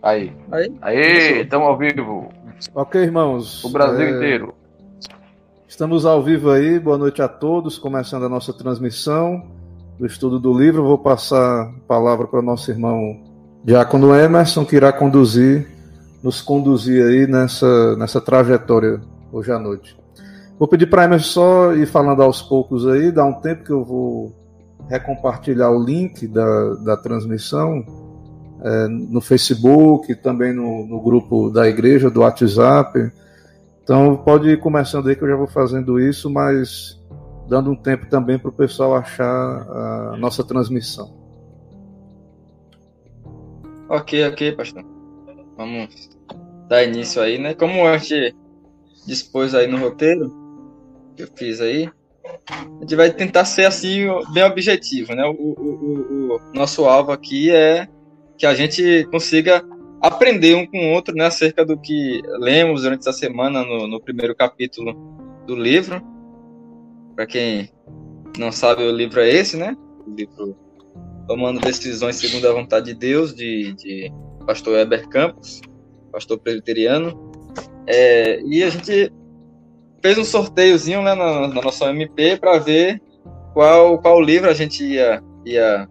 Aí. Aí, estamos ao vivo. Ok, irmãos. O Brasil inteiro. Estamos ao vivo aí. Boa noite a todos. Começando a nossa transmissão do estudo do livro. Vou passar a palavra para o nosso irmão Diácono Emerson, que irá nos conduzir aí nessa trajetória hoje à noite. Vou pedir para Emerson só ir falando aos poucos aí. Dá um tempo que eu vou recompartilhar o link da transmissão no Facebook, também no grupo da igreja, do WhatsApp. Então pode ir começando aí que eu já vou fazendo isso, mas dando um tempo também para o pessoal achar a nossa transmissão. Ok, pastor. Vamos dar início aí, né? Como a gente dispôs aí no roteiro que eu fiz aí, a gente vai tentar ser assim bem objetivo, né? O nosso alvo aqui é que a gente consiga aprender um com o outro, né, acerca do que lemos durante essa semana no primeiro capítulo do livro. Para quem não sabe, o livro é esse, né? O livro Tomando Decisões Segundo a Vontade de Deus, de pastor Heber Campos, pastor presbiteriano. E a gente fez um sorteiozinho, né, na nossa OMP para ver qual livro a gente ia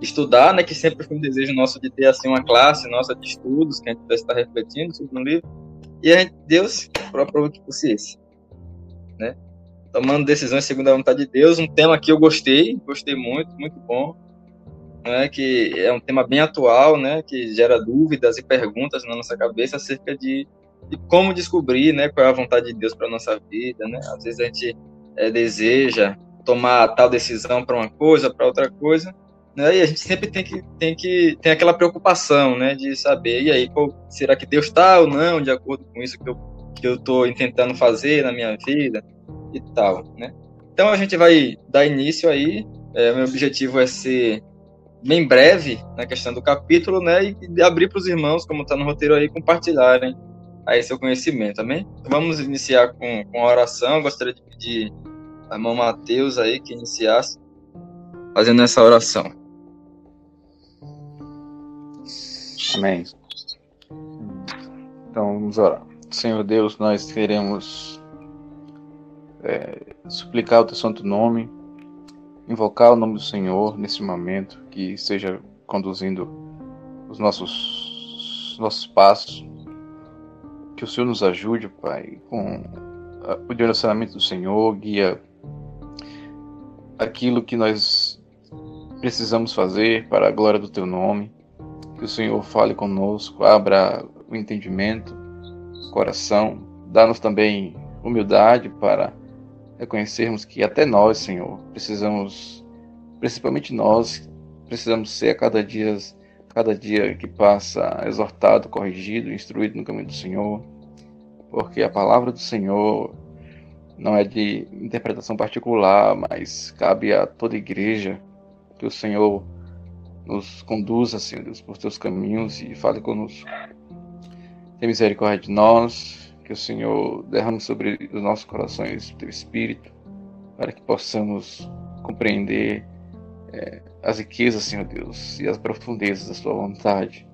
estudar, né, que sempre foi um desejo nosso de ter assim uma classe nossa de estudos, que a gente pudesse estar refletindo sobre um livro, e Deus propôs que fosse esse, né? Tomando Decisões Segundo a Vontade de Deus, um tema que eu gostei muito, muito bom, né, que é um tema bem atual, né, que gera dúvidas e perguntas na nossa cabeça acerca de como descobrir, né, qual é a vontade de Deus para nossa vida, né? Às vezes a gente deseja tomar tal decisão para uma coisa, para outra coisa, né? E a gente sempre tem aquela preocupação, né, de saber, e aí, será que Deus está ou não de acordo com isso que eu estou tentando fazer na minha vida e tal, né? Então a gente vai dar início aí. Meu objetivo é ser bem breve na questão do capítulo, né, e abrir para os irmãos, como está no roteiro aí, compartilharem aí seu conhecimento, amém? Então, vamos iniciar com a oração. Eu gostaria de pedir a irmão Mateus aí que iniciasse fazendo essa oração. Amém. Então vamos orar. Senhor Deus, nós queremos suplicar o teu santo nome, invocar o nome do Senhor nesse momento, que esteja conduzindo os nossos passos, que o Senhor nos ajude, Pai, com o direcionamento do Senhor, guia aquilo que nós precisamos fazer para a glória do teu nome. Que o Senhor fale conosco, abra o entendimento, o coração, dá-nos também humildade para reconhecermos que até nós, Senhor, principalmente nós, precisamos ser a cada dia que passa exortado, corrigido, instruído no caminho do Senhor, porque a palavra do Senhor não é de interpretação particular, mas cabe a toda igreja. Que o Senhor nos conduza, Senhor Deus, por teus caminhos e fale conosco. Tenha misericórdia de nós, que o Senhor derrame sobre os nossos corações o teu Espírito, para que possamos compreender as riquezas, Senhor Deus, e as profundezas da sua vontade.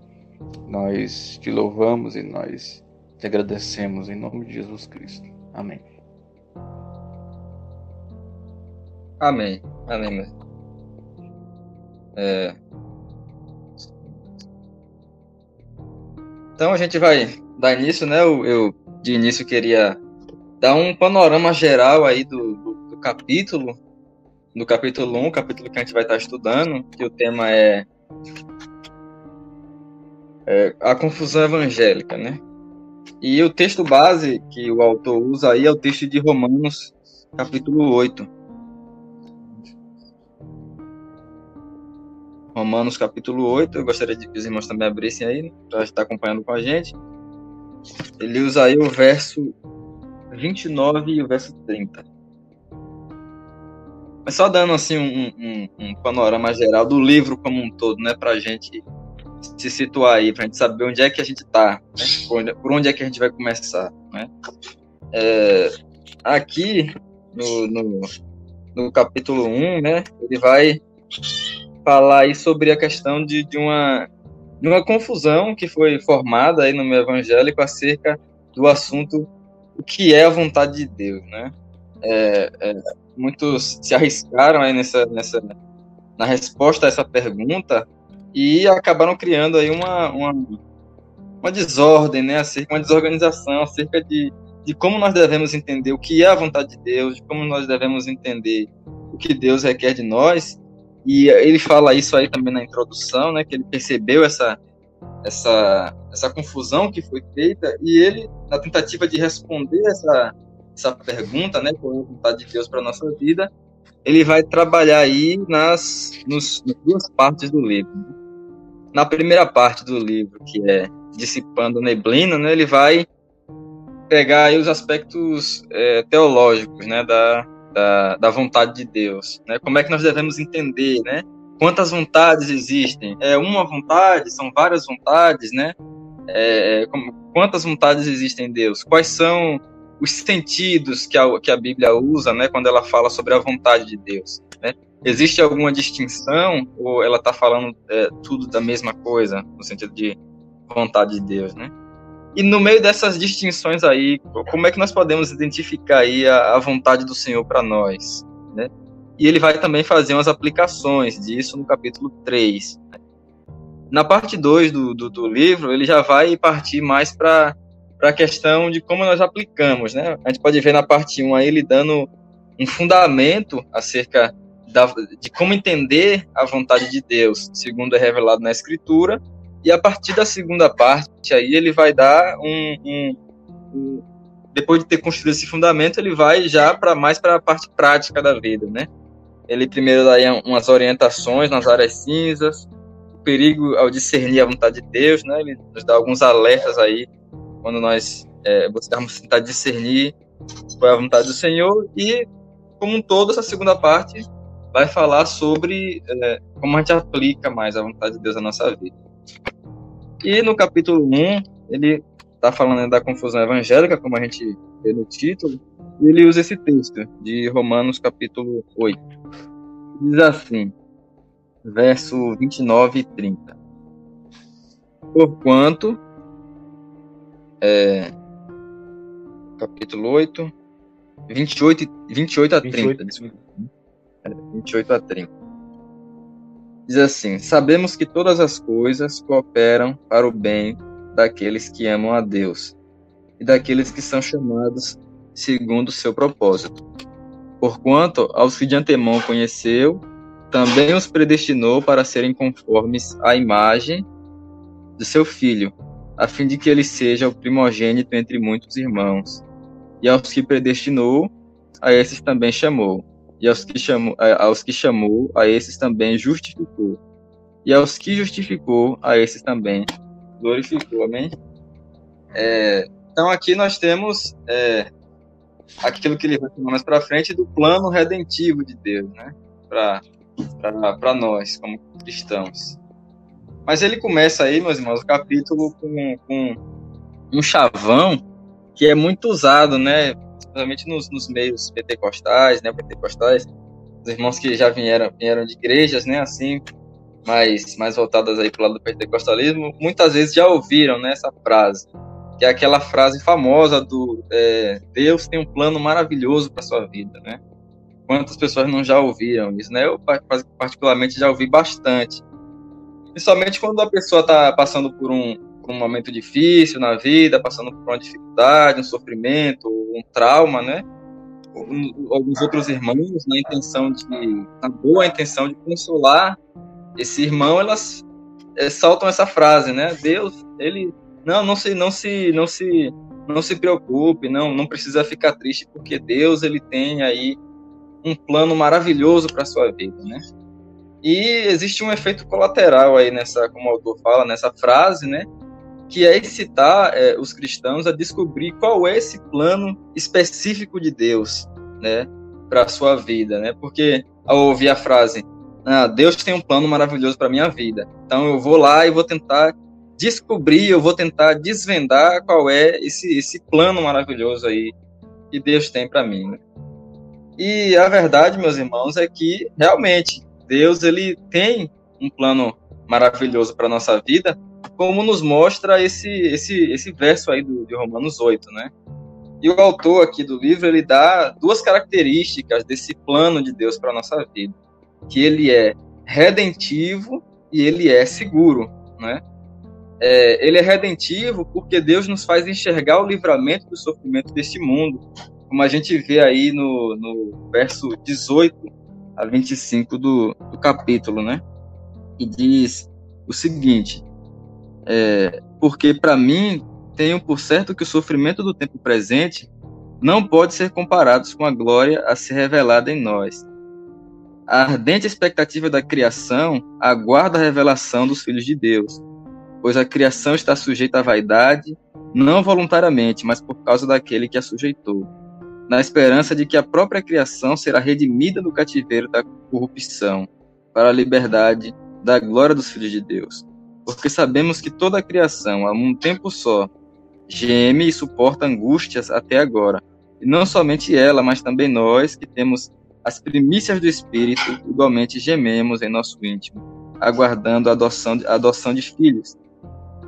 Nós te louvamos e nós te agradecemos em nome de Jesus Cristo. Amém. Amém. Então a gente vai dar início, né? Eu de início queria dar um panorama geral aí do capítulo, do capítulo 1, capítulo que a gente vai estar estudando, que o tema é a confusão evangélica, né? E o texto base que o autor usa aí é o texto de Romanos, capítulo 8. Romanos capítulo 8, eu gostaria de que os irmãos também abrissem aí, né, para estar acompanhando com a gente. Ele usa aí o verso 29 e o verso 30. Mas só dando assim um panorama geral do livro como um todo, né, para a gente se situar aí, para a gente saber onde é que a gente está, né, por onde é que a gente vai começar, né. Aqui no capítulo 1, né, ele vai falar aí sobre a questão de uma de uma confusão que foi formada aí no meio evangélico acerca do assunto o que é a vontade de Deus, né? Muitos se arriscaram aí na resposta a essa pergunta e acabaram criando aí uma desordem, né? Uma desorganização acerca de como nós devemos entender o que é a vontade de Deus, de como nós devemos entender o que Deus requer de nós. E ele fala isso aí também na introdução, né? Que ele percebeu essa confusão que foi feita e ele, na tentativa de responder essa pergunta, né? Qual é a vontade de Deus para a nossa vida, ele vai trabalhar aí nas duas partes do livro. Na primeira parte do livro, que é Dissipando a Neblina, né? Ele vai pegar aí os aspectos teológicos, né? Da vontade de Deus, né? Como é que nós devemos entender, né? Quantas vontades existem? É uma vontade? São várias vontades, né? Quantas vontades existem em Deus? Quais são os sentidos que a Bíblia usa, né? Quando ela fala sobre a vontade de Deus, né? Existe alguma distinção ou ela está falando tudo da mesma coisa no sentido de vontade de Deus, né? E no meio dessas distinções aí, como é que nós podemos identificar aí a vontade do Senhor para nós, né? E ele vai também fazer umas aplicações disso no capítulo 3. Na parte 2 do livro, ele já vai partir mais para a questão de como nós aplicamos, né? A gente pode ver na parte 1 aí ele dando um fundamento acerca de como entender a vontade de Deus, segundo é revelado na Escritura. E a partir da segunda parte, aí ele vai dar depois de ter construído esse fundamento, ele vai já mais para a parte prática da vida, né? Ele primeiro dá umas orientações nas áreas cinzas, o perigo ao discernir a vontade de Deus, né? Ele nos dá alguns alertas aí, quando nós buscarmos tentar discernir qual é a vontade do Senhor. E, como um todo, essa segunda parte vai falar sobre como a gente aplica mais a vontade de Deus na nossa vida. E no capítulo 1, ele está falando da confusão evangélica, como a gente vê no título, e ele usa esse texto de Romanos capítulo 8. Diz assim, verso 29 e 30. Porquanto, capítulo 8, 28 a 30. 28 a 30. Diz assim, sabemos que todas as coisas cooperam para o bem daqueles que amam a Deus e daqueles que são chamados segundo o seu propósito. Porquanto, aos que de antemão conheceu, também os predestinou para serem conformes à imagem de seu Filho, a fim de que ele seja o primogênito entre muitos irmãos. E aos que predestinou, a esses também chamou. E aos que chamou, a esses também justificou. E aos que justificou, a esses também glorificou. Amém? Então aqui nós temos aquilo que ele vai falar mais para frente do plano redentivo de Deus, né? Para nós, como cristãos. Mas ele começa aí, meus irmãos, o capítulo com um chavão que é muito usado, né? Principalmente nos meios pentecostais, né? Os irmãos que já vieram de igrejas, né? Assim, mais voltadas aí para o lado do pentecostalismo, muitas vezes já ouviram, né, essa frase, que é aquela frase famosa do Deus tem um plano maravilhoso para sua vida, né? Quantas pessoas não já ouviram isso, né? Eu particularmente já ouvi bastante. Principalmente quando a pessoa está passando por um momento difícil na vida, passando por uma dificuldade, um sofrimento, um trauma, né? Alguns outros irmãos, na boa intenção de consolar esse irmão, elas saltam essa frase, né? Deus, ele não se preocupe, não precisa ficar triste, porque Deus, ele tem aí um plano maravilhoso para sua vida, né? E existe um efeito colateral aí como o autor fala, nessa frase, né? Que é excitar os cristãos a descobrir qual é esse plano específico de Deus, né, para a sua vida, né? Porque ao ouvir a frase, Deus tem um plano maravilhoso para a minha vida, então eu vou lá e vou tentar descobrir, eu vou tentar desvendar qual é esse plano maravilhoso aí que Deus tem para mim, né? E a verdade, meus irmãos, é que realmente Deus, ele tem um plano maravilhoso para a nossa vida, como nos mostra esse verso aí de Romanos 8, né? E o autor aqui do livro, ele dá duas características desse plano de Deus para a nossa vida, que ele é redentivo e ele é seguro, né? Ele é redentivo porque Deus nos faz enxergar o livramento do sofrimento deste mundo, como a gente vê aí no verso 18 a 25 do capítulo, né? E diz o seguinte: porque para mim tenho por certo que o sofrimento do tempo presente não pode ser comparado com a glória a ser revelada em nós. A ardente expectativa da criação aguarda a revelação dos filhos de Deus, pois a criação está sujeita à vaidade, não voluntariamente, mas por causa daquele que a sujeitou, na esperança de que a própria criação será redimida do cativeiro da corrupção, para a liberdade da glória dos filhos de Deus. Porque sabemos que toda a criação, a um tempo só, geme e suporta angústias até agora. E não somente ela, mas também nós, que temos as primícias do Espírito, igualmente gememos em nosso íntimo, aguardando a adoção de filhos,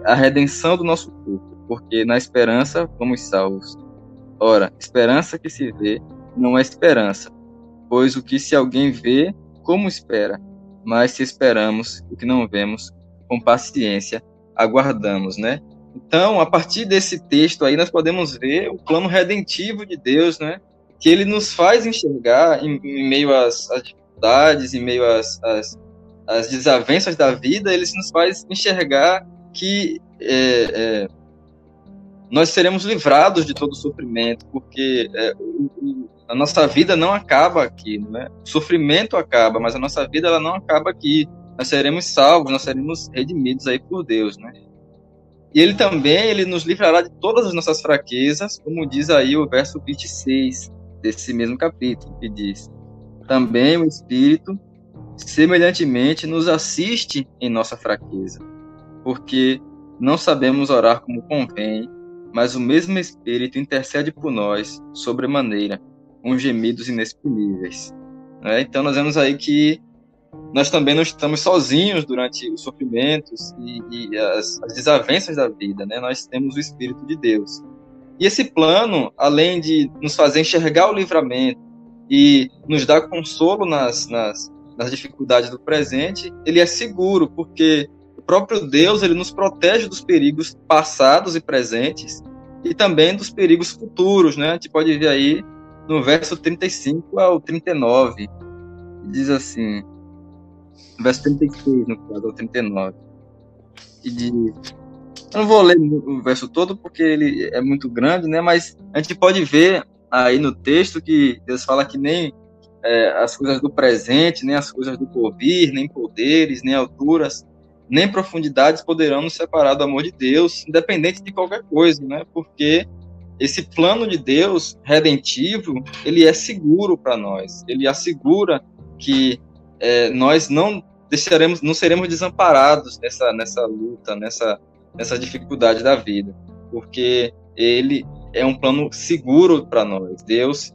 a redenção do nosso corpo, porque na esperança fomos salvos. Ora, esperança que se vê não é esperança, pois o que se alguém vê, como espera? Mas se esperamos o que não vemos, com paciência aguardamos, né? Então, a partir desse texto aí, nós podemos ver o plano redentivo de Deus, né? Que ele nos faz enxergar em meio às dificuldades, em meio às desavenças da vida, ele nos faz enxergar que nós seremos livrados de todo sofrimento, porque a nossa vida não acaba aqui, né? O sofrimento acaba, mas a nossa vida ela não acaba aqui. Nós seremos salvos, nós seremos redimidos aí por Deus, né? E ele nos livrará de todas as nossas fraquezas, como diz aí o verso 26 desse mesmo capítulo, que diz: também o Espírito, semelhantemente, nos assiste em nossa fraqueza, porque não sabemos orar como convém, mas o mesmo Espírito intercede por nós, sobremaneira, com gemidos inexprimíveis. Então nós vemos aí que nós também não estamos sozinhos durante os sofrimentos e as desavenças da vida, né? Nós temos o Espírito de Deus. E esse plano, além de nos fazer enxergar o livramento e nos dar consolo nas dificuldades do presente, ele é seguro, porque o próprio Deus ele nos protege dos perigos passados e presentes e também dos perigos futuros, né? A gente pode ver aí no verso 35 ao 39, diz assim, verso 36, no caso, ao 39, e diz... Eu não vou ler o verso todo porque ele é muito grande, né? Mas a gente pode ver aí no texto que Deus fala que nem as coisas do presente, nem as coisas do porvir, nem poderes, nem alturas, nem profundidades poderão nos separar do amor de Deus, independente de qualquer coisa, né? Porque esse plano de Deus redentivo, ele é seguro para nós. Ele assegura que nós não seremos desamparados nessa luta, nessa dificuldade da vida, porque ele é um plano seguro para nós. Deus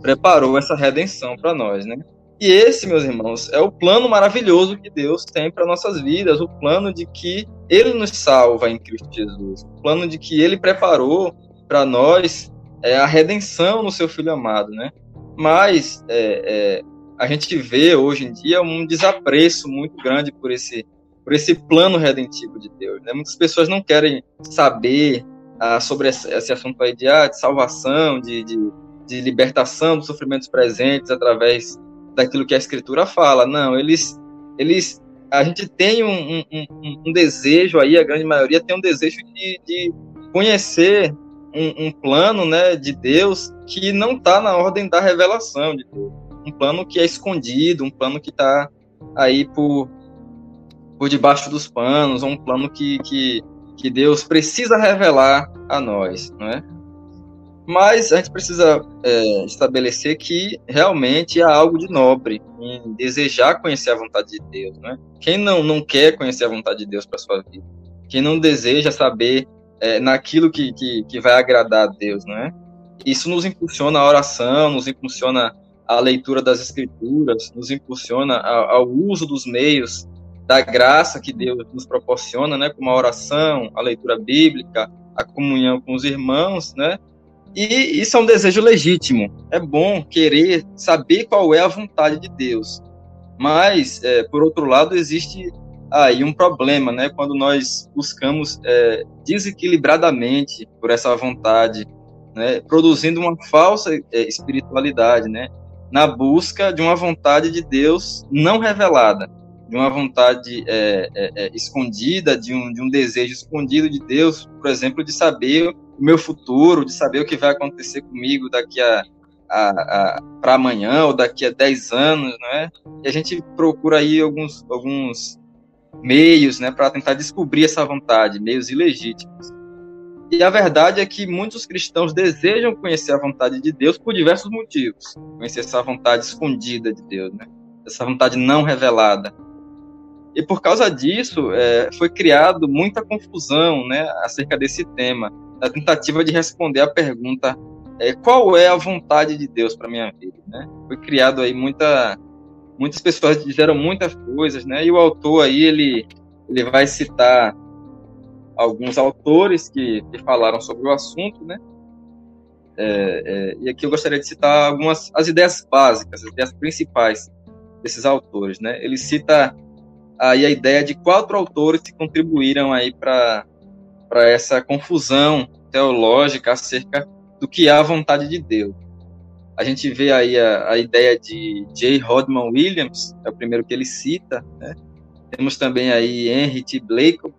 preparou essa redenção para nós, né? E esse, meus irmãos, é o plano maravilhoso que Deus tem para nossas vidas, o plano de que ele nos salva em Cristo Jesus, o plano de que ele preparou para nós a redenção no seu Filho amado, né? Mas a gente vê hoje em dia um desapreço muito grande por esse plano redentivo de Deus, né? Muitas pessoas não querem saber sobre esse assunto aí de salvação, de libertação dos sofrimentos presentes através daquilo que a Escritura fala. Não, a gente tem um desejo aí, a grande maioria tem um desejo de conhecer um plano, né, de Deus que não está na ordem da revelação de Deus, um plano que é escondido, um plano que está aí por debaixo dos panos, um plano que Deus precisa revelar a nós, não é? Mas a gente precisa estabelecer que realmente há algo de nobre em desejar conhecer a vontade de Deus, né? Quem não quer conhecer a vontade de Deus para sua vida? Quem não deseja saber naquilo que vai agradar a Deus, não é? Isso nos impulsiona a oração, nos impulsiona a leitura das Escrituras, nos impulsiona ao uso dos meios da graça que Deus nos proporciona, né, como a oração, a leitura bíblica, a comunhão com os irmãos, né? E isso é um desejo legítimo. É bom querer saber qual é a vontade de Deus. Mas, por outro lado, existe aí um problema, né? Quando nós buscamos desequilibradamente por essa vontade, né? Produzindo uma falsa espiritualidade, né? Na busca de uma vontade de Deus não revelada, de uma vontade escondida, de um desejo escondido de Deus, por exemplo, de saber o meu futuro, de saber o que vai acontecer comigo daqui para amanhã ou daqui a 10 anos, né? E a gente procura aí alguns meios, né, para tentar descobrir essa vontade, meios ilegítimos. E a verdade é que muitos cristãos desejam conhecer a vontade de Deus por diversos motivos. Conhecer essa vontade escondida de Deus, né? Essa vontade não revelada. E por causa disso, foi criado muita confusão, né, acerca desse tema, na tentativa de responder a pergunta qual é a vontade de Deus para minha vida, né? Foi criado aí muitas pessoas disseram muitas coisas, né? E o autor aí ele vai citar alguns autores que falaram sobre o assunto, né? E aqui eu gostaria de citar as ideias básicas, as ideias principais desses autores, né? Ele cita aí a ideia de 4 autores que contribuíram aí para essa confusão teológica acerca do que é a vontade de Deus. A gente vê aí a ideia de J. Hodgman Williams, é o primeiro que ele cita, né? Temos também aí Henry T. Blackwell,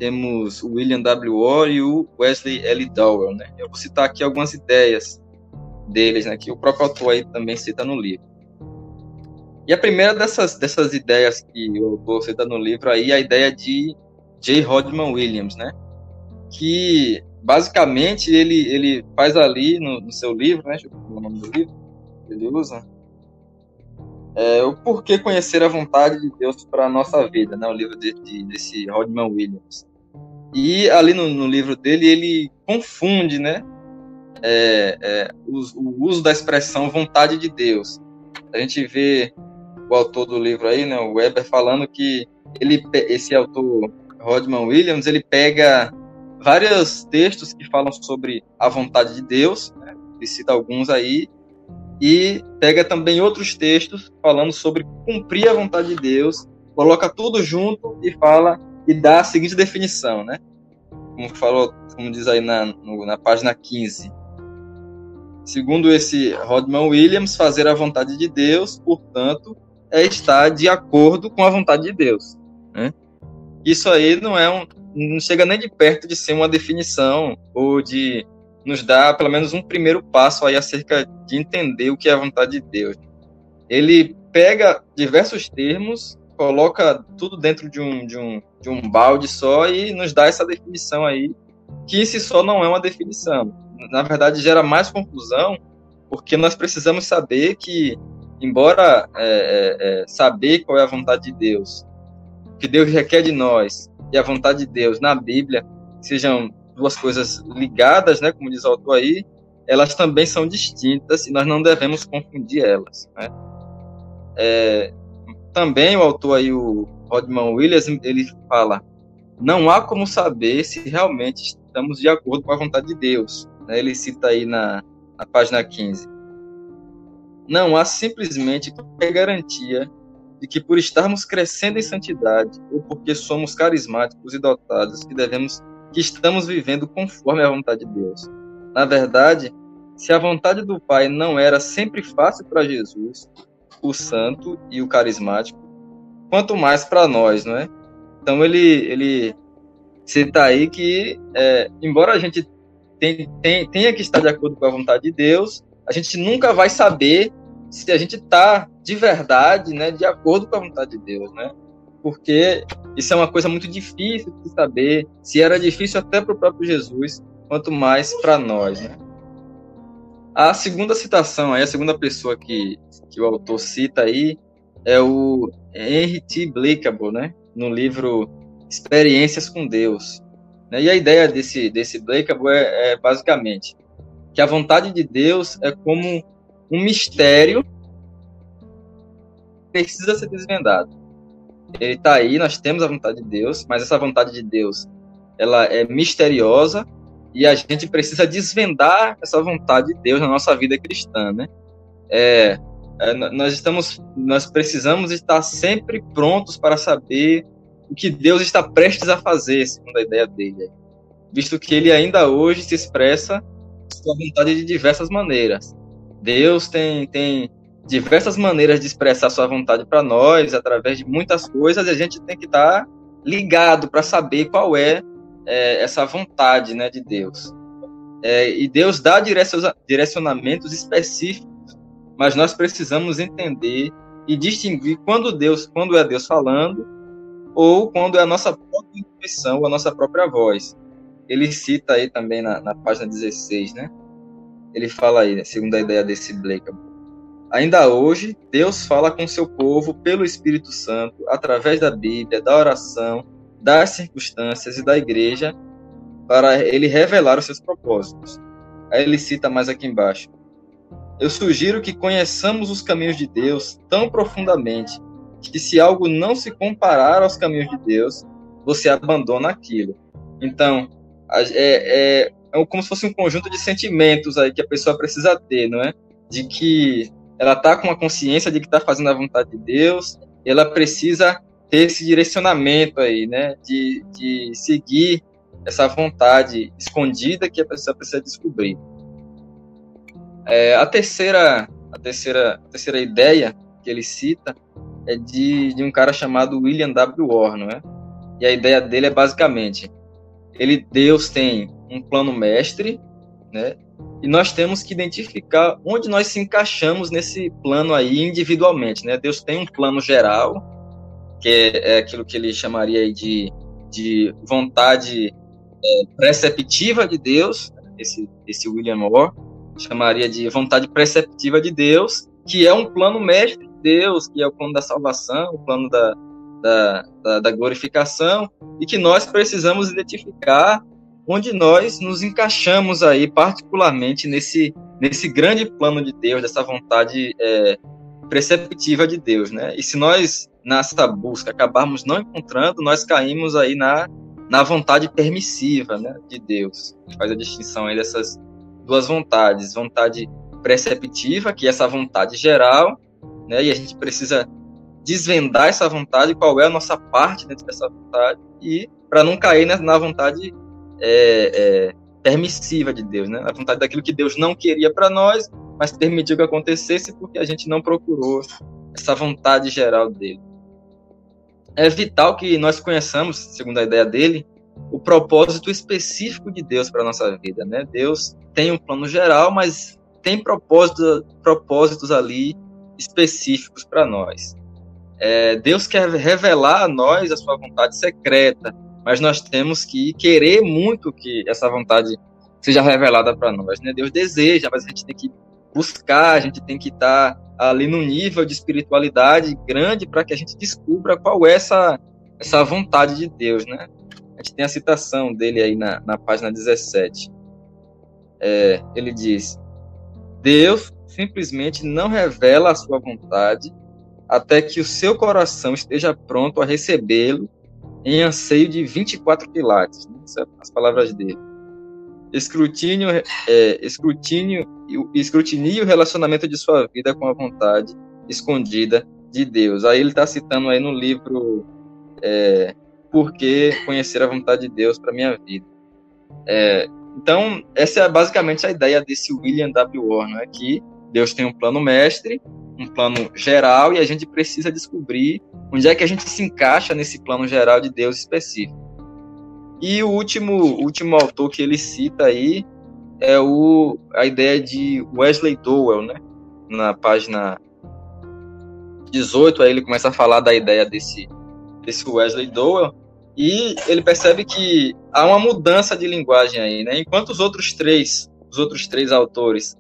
temos o William W. Orr e o Wesley L. Dowell, né? Eu vou citar aqui algumas ideias deles, né, que o próprio autor aí também cita no livro. E a primeira dessas ideias que o autor cita no livro aí é a ideia de J. Hodgman Williams, né? Que basicamente ele faz ali no seu livro, né? Deixa eu ver o nome do livro que ele usa. O Porquê Conhecer a Vontade de Deus para a Nossa Vida, né? O livro desse Hodgman Williams. E ali no livro dele, ele confunde, né? O uso da expressão vontade de Deus. A gente vê o autor do livro aí, né? O Weber, falando que esse autor, Hodgman Williams, ele pega vários textos que falam sobre a vontade de Deus, né? Ele cita alguns aí, e pega também outros textos falando sobre cumprir a vontade de Deus, coloca tudo junto e fala e dá a seguinte definição, né? Como diz aí na página 15. Segundo esse Hodgman Williams, fazer a vontade de Deus, portanto, é estar de acordo com a vontade de Deus, né? Isso aí não chega nem de perto de ser uma definição ou de nos dar pelo menos um primeiro passo aí acerca de entender o que é a vontade de Deus. Ele pega diversos termos, coloca tudo dentro de um balde só e nos dá essa definição aí, que em si só não é uma definição. Na verdade, gera mais confusão, porque nós precisamos saber que, embora saber qual é a vontade de Deus, o que Deus requer de nós, e a vontade de Deus na Bíblia sejam duas coisas ligadas, né, como diz o autor aí, elas também são distintas e nós não devemos confundir elas, né? Também o autor aí, o Hodgman Williams, ele fala: não há como saber se realmente estamos de acordo com a vontade de Deus, né? Ele cita aí na página 15. Não há simplesmente qualquer garantia de que por estarmos crescendo em santidade ou porque somos carismáticos e dotados que estamos vivendo conforme a vontade de Deus. Na verdade, se a vontade do Pai não era sempre fácil para Jesus, o santo e o carismático, quanto mais para nós, não é? Então ele cita aí que, embora a gente tenha que estar de acordo com a vontade de Deus, a gente nunca vai saber se a gente está de verdade, né, de acordo com a vontade de Deus, né? Porque isso é uma coisa muito difícil de saber, se era difícil até para o próprio Jesus, quanto mais para nós, né? A segunda citação, aí, a segunda pessoa que o autor cita aí é o Henry T. Blackwell, né? No livro Experiências com Deus, né? E a ideia desse Blackwell é basicamente que a vontade de Deus é como um mistério que precisa ser desvendado. ele está aí, nós temos a vontade de Deus, mas essa vontade de Deus, ela é misteriosa e a gente precisa desvendar essa vontade de Deus na nossa vida cristã, né? Nós precisamos estar sempre prontos para saber o que Deus está prestes a fazer, segundo a ideia dele, visto que ele ainda hoje se expressa sua vontade de diversas maneiras. Deus tem diversas maneiras de expressar sua vontade para nós, através de muitas coisas, e a gente tem que estar ligado para saber qual é essa vontade, né, de Deus. E Deus dá direcionamentos específicos, mas nós precisamos entender e distinguir quando é Deus falando ou quando é a nossa própria intuição, a nossa própria voz. Ele cita aí também na página 16, né? Ele fala aí, segundo a ideia desse Blake: ainda hoje, Deus fala com seu povo pelo Espírito Santo, através da Bíblia, da oração, das circunstâncias e da igreja, para ele revelar os seus propósitos. Aí ele cita mais aqui embaixo: eu sugiro que conheçamos os caminhos de Deus tão profundamente que, se algo não se comparar aos caminhos de Deus, você abandona aquilo. Então, é como se fosse um conjunto de sentimentos aí que a pessoa precisa ter, não é? De que ela está com a consciência de que está fazendo a vontade de Deus, e ela precisa ter esse direcionamento aí, né? De seguir essa vontade escondida que a pessoa precisa descobrir. A terceira ideia que ele cita é de um cara chamado William W. Orr, não é? E a ideia dele é basicamente: Deus tem um plano mestre, né? E nós temos que identificar onde nós se encaixamos nesse plano aí individualmente, né? Deus tem um plano geral, que é aquilo que ele chamaria aí de vontade preceptiva de Deus. Esse William Orr chamaria de vontade preceptiva de Deus, que é um plano mestre de Deus, que é o plano da salvação, o plano da glorificação, e que nós precisamos identificar onde nós nos encaixamos aí, particularmente nesse grande plano de Deus, dessa vontade preceptiva de Deus, né? E se nós, nessa busca, acabarmos não encontrando, nós caímos aí na vontade permissiva, né, de Deus. A gente faz a distinção aí dessas duas vontades: vontade preceptiva, que é essa vontade geral, né, e a gente precisa desvendar essa vontade, qual é a nossa parte dentro dessa vontade, e para não cair na vontade permissiva de Deus, né, a vontade daquilo que Deus não queria para nós, mas permitiu que acontecesse porque a gente não procurou essa vontade geral dele. É vital que nós conheçamos, segundo a ideia dele, o propósito específico de Deus para a nossa vida, né? Deus tem um plano geral, mas tem propósitos ali específicos para nós. Deus quer revelar a nós a sua vontade secreta, mas nós temos que querer muito que essa vontade seja revelada para nós, né? Deus deseja, mas a gente tem que buscar, a gente tem que estar ali no nível de espiritualidade grande para que a gente descubra qual é essa vontade de Deus, né? A gente tem a citação dele aí na página 17. Ele diz: Deus simplesmente não revela a sua vontade até que o seu coração esteja pronto a recebê-lo em anseio de 24 quilates. Né? Essas são as palavras dele. Escrutínios e o relacionamento de sua vida com a vontade escondida de Deus. Aí ele está citando aí no livro Por que Conhecer a Vontade de Deus para a Minha Vida. Então, essa é basicamente a ideia desse William W. Orr, né? Que Deus tem um plano mestre, um plano geral, e a gente precisa descobrir onde é que a gente se encaixa nesse plano geral de Deus específico. E o último autor que ele cita aí é a ideia de Wesley Dowell, né? Na página 18, aí ele começa a falar da ideia desse Wesley Dowell, e ele percebe que há uma mudança de linguagem aí, né? Enquanto os outros três autores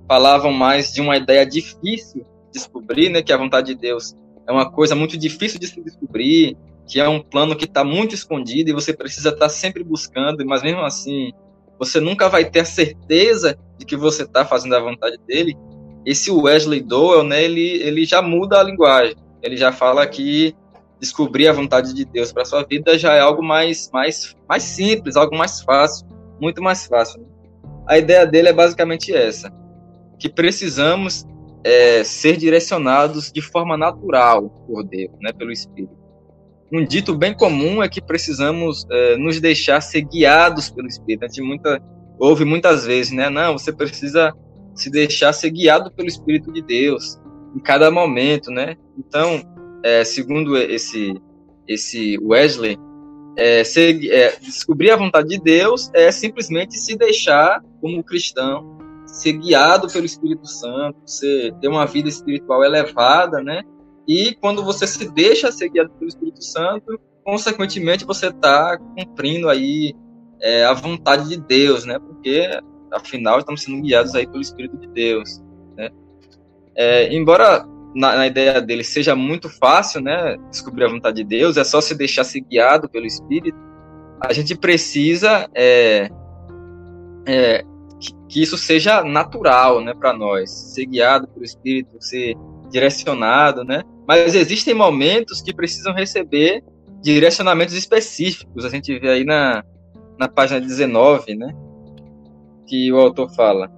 falavam mais de uma ideia difícil de descobrir, né? Que a vontade de Deus é uma coisa muito difícil de se descobrir, que é um plano que está muito escondido e você precisa estar sempre buscando, mas mesmo assim você nunca vai ter a certeza de que você está fazendo a vontade dele. Esse Wesley Dowell, né, ele já muda a linguagem. Ele já fala que descobrir a vontade de Deus para sua vida já é algo mais simples, algo mais fácil, muito mais fácil. Né? A ideia dele é basicamente essa, que precisamos ser direcionados de forma natural por Deus, né, pelo Espírito. Um dito bem comum é que precisamos nos deixar ser guiados pelo Espírito. A gente ouve muitas vezes, né? Não, você precisa se deixar ser guiado pelo Espírito de Deus em cada momento, né? Então, segundo esse Wesley, descobrir a vontade de Deus é simplesmente se deixar, como cristão, ser guiado pelo Espírito Santo, ter uma vida espiritual elevada, né? E quando você se deixa ser guiado pelo Espírito Santo, consequentemente você está cumprindo aí a vontade de Deus, né? Porque, afinal, estamos sendo guiados aí pelo Espírito de Deus, né? Embora na ideia dele seja muito fácil, né, descobrir a vontade de Deus, é só se deixar ser guiado pelo Espírito, a gente precisa que isso seja natural, né, para nós, ser guiado pelo Espírito, ser direcionado, né? Mas existem momentos que precisam receber direcionamentos específicos. A gente vê aí na página 19, né, que o autor fala: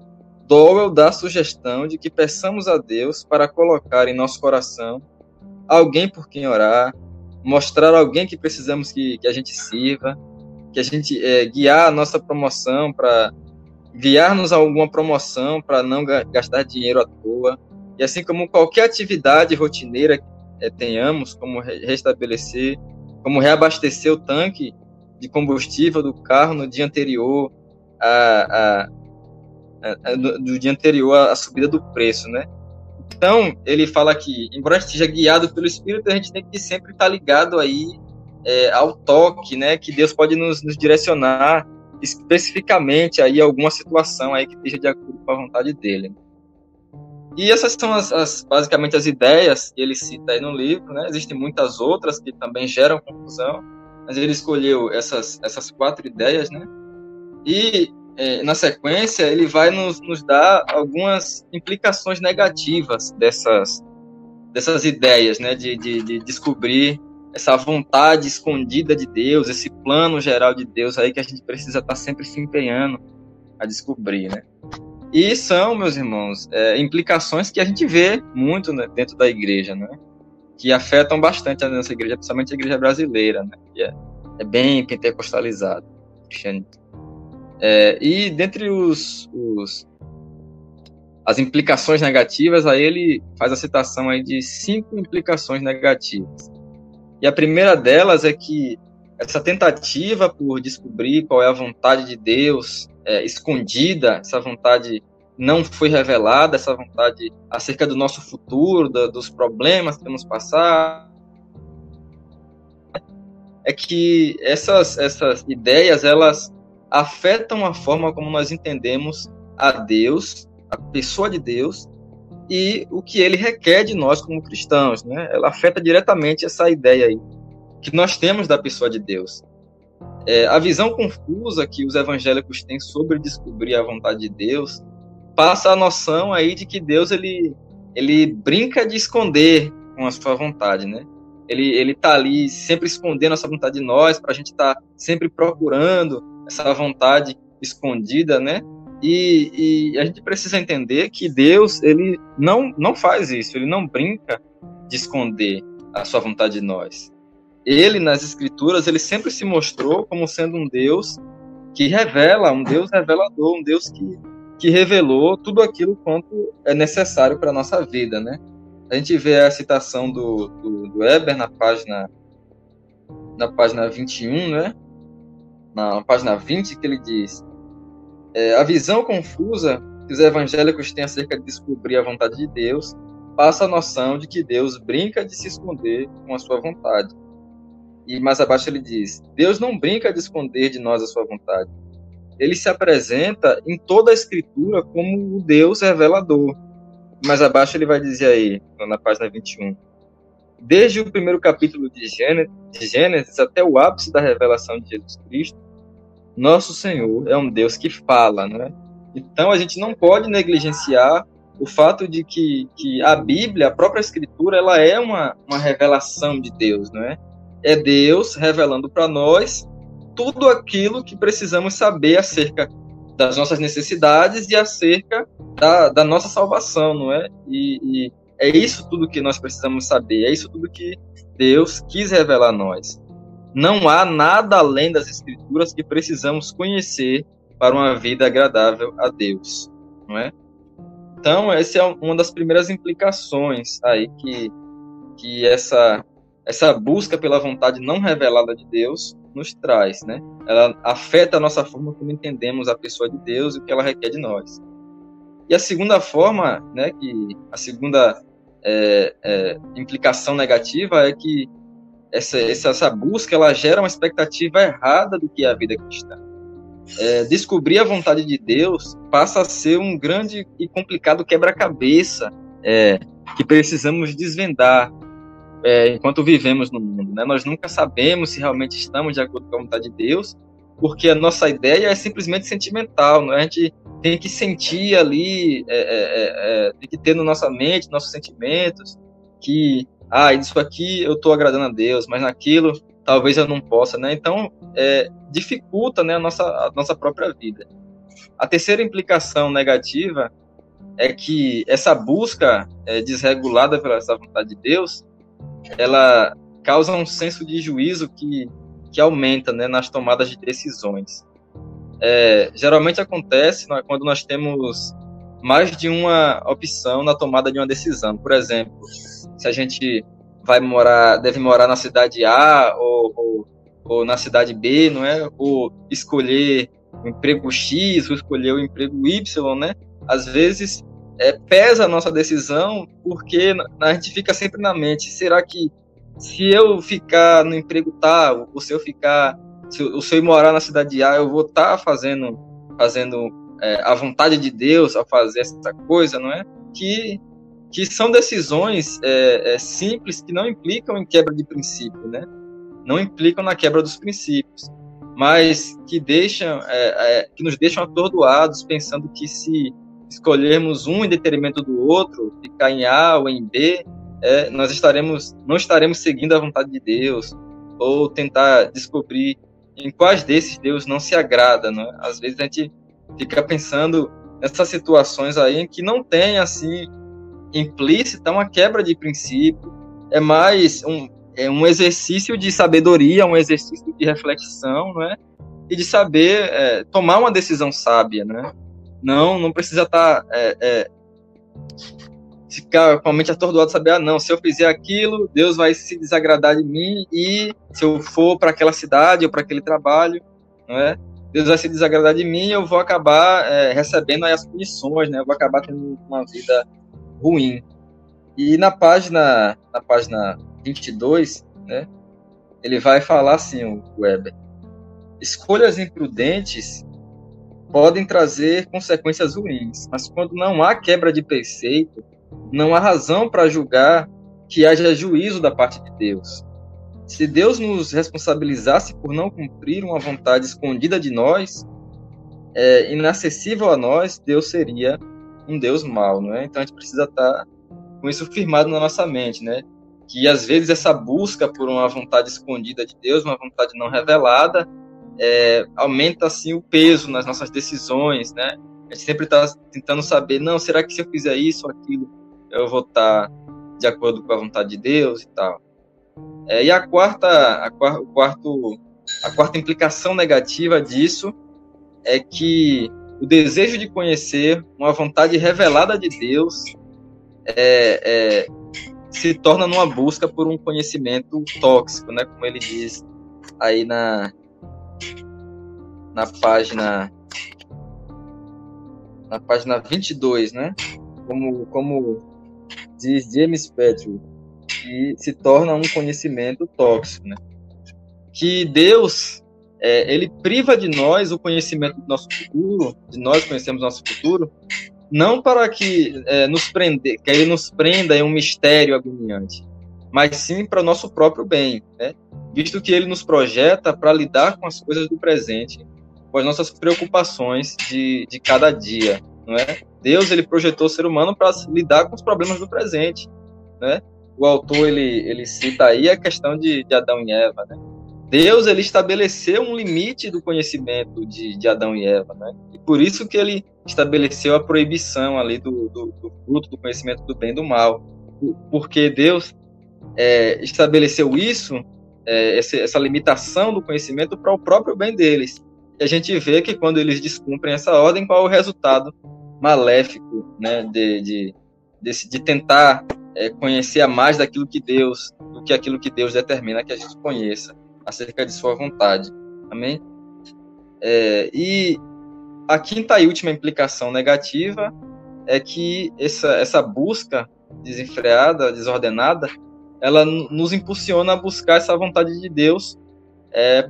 Dowell dá a sugestão de que peçamos a Deus para colocar em nosso coração alguém por quem orar, mostrar alguém que precisamos que a gente sirva, que a gente guiar a nossa promoção, para guiar-nos a alguma promoção para não gastar dinheiro à toa. E assim como qualquer atividade rotineira tenhamos, como restabelecer, como reabastecer o tanque de combustível do carro no dia anterior do dia anterior à subida do preço, né? Então, ele fala que, embora a gente seja guiado pelo Espírito, a gente tem que sempre estar ligado aí ao toque, né? Que Deus pode nos direcionar especificamente aí a alguma situação aí que esteja de acordo com a vontade dele. E essas são basicamente as ideias que ele cita aí no livro, né? Existem muitas outras que também geram confusão, mas ele escolheu essas 4 ideias, né? E na sequência ele vai nos dar algumas implicações negativas dessas ideias, né? De descobrir essa vontade escondida de Deus, esse plano geral de Deus aí que a gente precisa estar sempre se empenhando a descobrir, né? E são, meus irmãos, implicações que a gente vê muito, né, dentro da igreja, né? Que afetam bastante a nossa igreja, principalmente a igreja brasileira, né? Que é bem pentecostalizada, cristianismo. E dentre as implicações negativas, aí ele faz a citação aí de 5 implicações negativas. E a primeira delas é que essa tentativa por descobrir qual é a vontade de Deus escondida, essa vontade não foi revelada, essa vontade acerca do nosso futuro, dos problemas que vamos passar, é que essas ideias, elas afetam a forma como nós entendemos a Deus, a pessoa de Deus, e o que ele requer de nós como cristãos, né? Ela afeta diretamente essa ideia aí que nós temos da pessoa de Deus. A visão confusa que os evangélicos têm sobre descobrir a vontade de Deus passa a noção aí de que Deus ele brinca de esconder com a sua vontade, né? Ele tá ali sempre escondendo a sua vontade de nós, para a gente estar sempre procurando essa vontade escondida, né? E a gente precisa entender que Deus, ele não faz isso, ele não brinca de esconder a sua vontade de nós. Ele, nas Escrituras, ele sempre se mostrou como sendo um Deus que revela, um Deus revelador, um Deus que revelou tudo aquilo quanto é necessário para a nossa vida, né? A gente vê a citação do Weber na página 21, né? Na página 20, que ele diz: a visão confusa que os evangélicos têm acerca de descobrir a vontade de Deus passa a noção de que Deus brinca de se esconder com a sua vontade. E mais abaixo ele diz: Deus não brinca de esconder de nós a sua vontade. Ele se apresenta em toda a Escritura como o Deus revelador. Mais abaixo ele vai dizer aí, na página 21, desde o primeiro capítulo de Gênesis até o ápice da revelação de Jesus Cristo, nosso Senhor é um Deus que fala, né? Então a gente não pode negligenciar o fato de que a Bíblia, a própria Escritura, ela é uma revelação de Deus, não é? É Deus revelando para nós tudo aquilo que precisamos saber acerca das nossas necessidades e acerca da nossa salvação, não é? E é isso tudo que nós precisamos saber, é isso tudo que Deus quis revelar a nós. Não há nada além das Escrituras que precisamos conhecer para uma vida agradável a Deus, não é? Então, essa é uma das primeiras implicações aí que essa busca pela vontade não revelada de Deus nos traz, né? Ela afeta a nossa forma como entendemos a pessoa de Deus e o que ela requer de nós. E a segunda forma, né, a segunda implicação negativa é que essa busca ela gera uma expectativa errada do que é a vida cristã. Descobrir a vontade de Deus passa a ser um grande e complicado quebra-cabeça que precisamos desvendar enquanto vivemos no mundo, né? Nós nunca sabemos se realmente estamos de acordo com a vontade de Deus, porque a nossa ideia é simplesmente sentimental, né? A gente tem que sentir ali, tem que ter na nossa mente, nossos sentimentos, que isso aqui eu estou agradando a Deus, mas naquilo talvez eu não possa, né? Então, dificulta, né, a nossa própria vida. A terceira implicação negativa é que essa busca desregulada pela essa vontade de Deus, ela causa um senso de juízo que aumenta, né, nas tomadas de decisões. Geralmente acontece quando nós temos mais de uma opção na tomada de uma decisão. Por exemplo, se a gente deve morar na cidade A ou na cidade B, não é? Ou escolher o emprego X ou escolher o emprego Y, né? Às vezes pesa a nossa decisão porque a gente fica sempre na mente, será que se eu ficar no emprego tal, ou se eu ir morar na cidade A, eu vou estar fazendo a vontade de Deus ao fazer essa coisa, não é? Que são decisões simples que não implicam em quebra de princípio, né? Não implicam na quebra dos princípios, mas que nos deixam atordoados, pensando que se escolhermos um em detrimento do outro, ficar em A ou em B, nós não estaremos seguindo a vontade de Deus, ou tentar descobrir em quais desses Deus não se agrada, né? Às vezes a gente fica pensando nessas situações aí em que não tem, assim, implícita uma quebra de princípio, é mais um exercício de sabedoria, um exercício de reflexão, né? E de saber tomar uma decisão sábia, né? Não precisa ficar com a mente atordoada, saber, não, se eu fizer aquilo, Deus vai se desagradar de mim, e se eu for para aquela cidade ou para aquele trabalho, não é? Deus vai se desagradar de mim e eu vou acabar recebendo aí as punições, né? Eu vou acabar tendo uma vida ruim. E na página 22, né, ele vai falar assim, o Weber: escolhas imprudentes podem trazer consequências ruins, mas quando não há quebra de preceito, não há razão para julgar que haja juízo da parte de Deus. Se Deus nos responsabilizasse por não cumprir uma vontade escondida de nós, inacessível a nós, Deus seria um Deus mau, não é? Então a gente precisa estar com isso firmado na nossa mente, né? Que às vezes essa busca por uma vontade escondida de Deus, uma vontade não revelada, aumenta assim o peso nas nossas decisões, né? A gente sempre está tentando saber, não, será que se eu fizer isso ou aquilo, eu vou estar de acordo com a vontade de Deus e tal. E a quarta implicação negativa disso é que o desejo de conhecer uma vontade revelada de Deus se torna numa busca por um conhecimento tóxico, né? Como ele diz aí na página 22, né? Como diz James Petrie, que se torna um conhecimento tóxico, né? Que Deus ele priva de nós o conhecimento do nosso futuro, de nós conhecemos nosso futuro, não para que ele nos prenda em um mistério agoniante, mas sim para o nosso próprio bem, né? Visto que ele nos projeta para lidar com as coisas do presente, com as nossas preocupações de cada dia. não é? Deus, ele projetou o ser humano para lidar com os problemas do presente, né? O autor, ele cita aí a questão de Adão e Eva, né? Deus, ele estabeleceu um limite do conhecimento de Adão e Eva, né? E por isso que ele estabeleceu a proibição ali do fruto do conhecimento do bem e do mal. Porque Deus estabeleceu isso, essa limitação do conhecimento para o próprio bem deles. E a gente vê que quando eles descumprem essa ordem, qual é o resultado maléfico, né, de tentar conhecer a mais do que aquilo que Deus determina que a gente conheça acerca de sua vontade. Amém? E a quinta e última implicação negativa é que essa busca desenfreada, desordenada, ela nos impulsiona a buscar essa vontade de Deus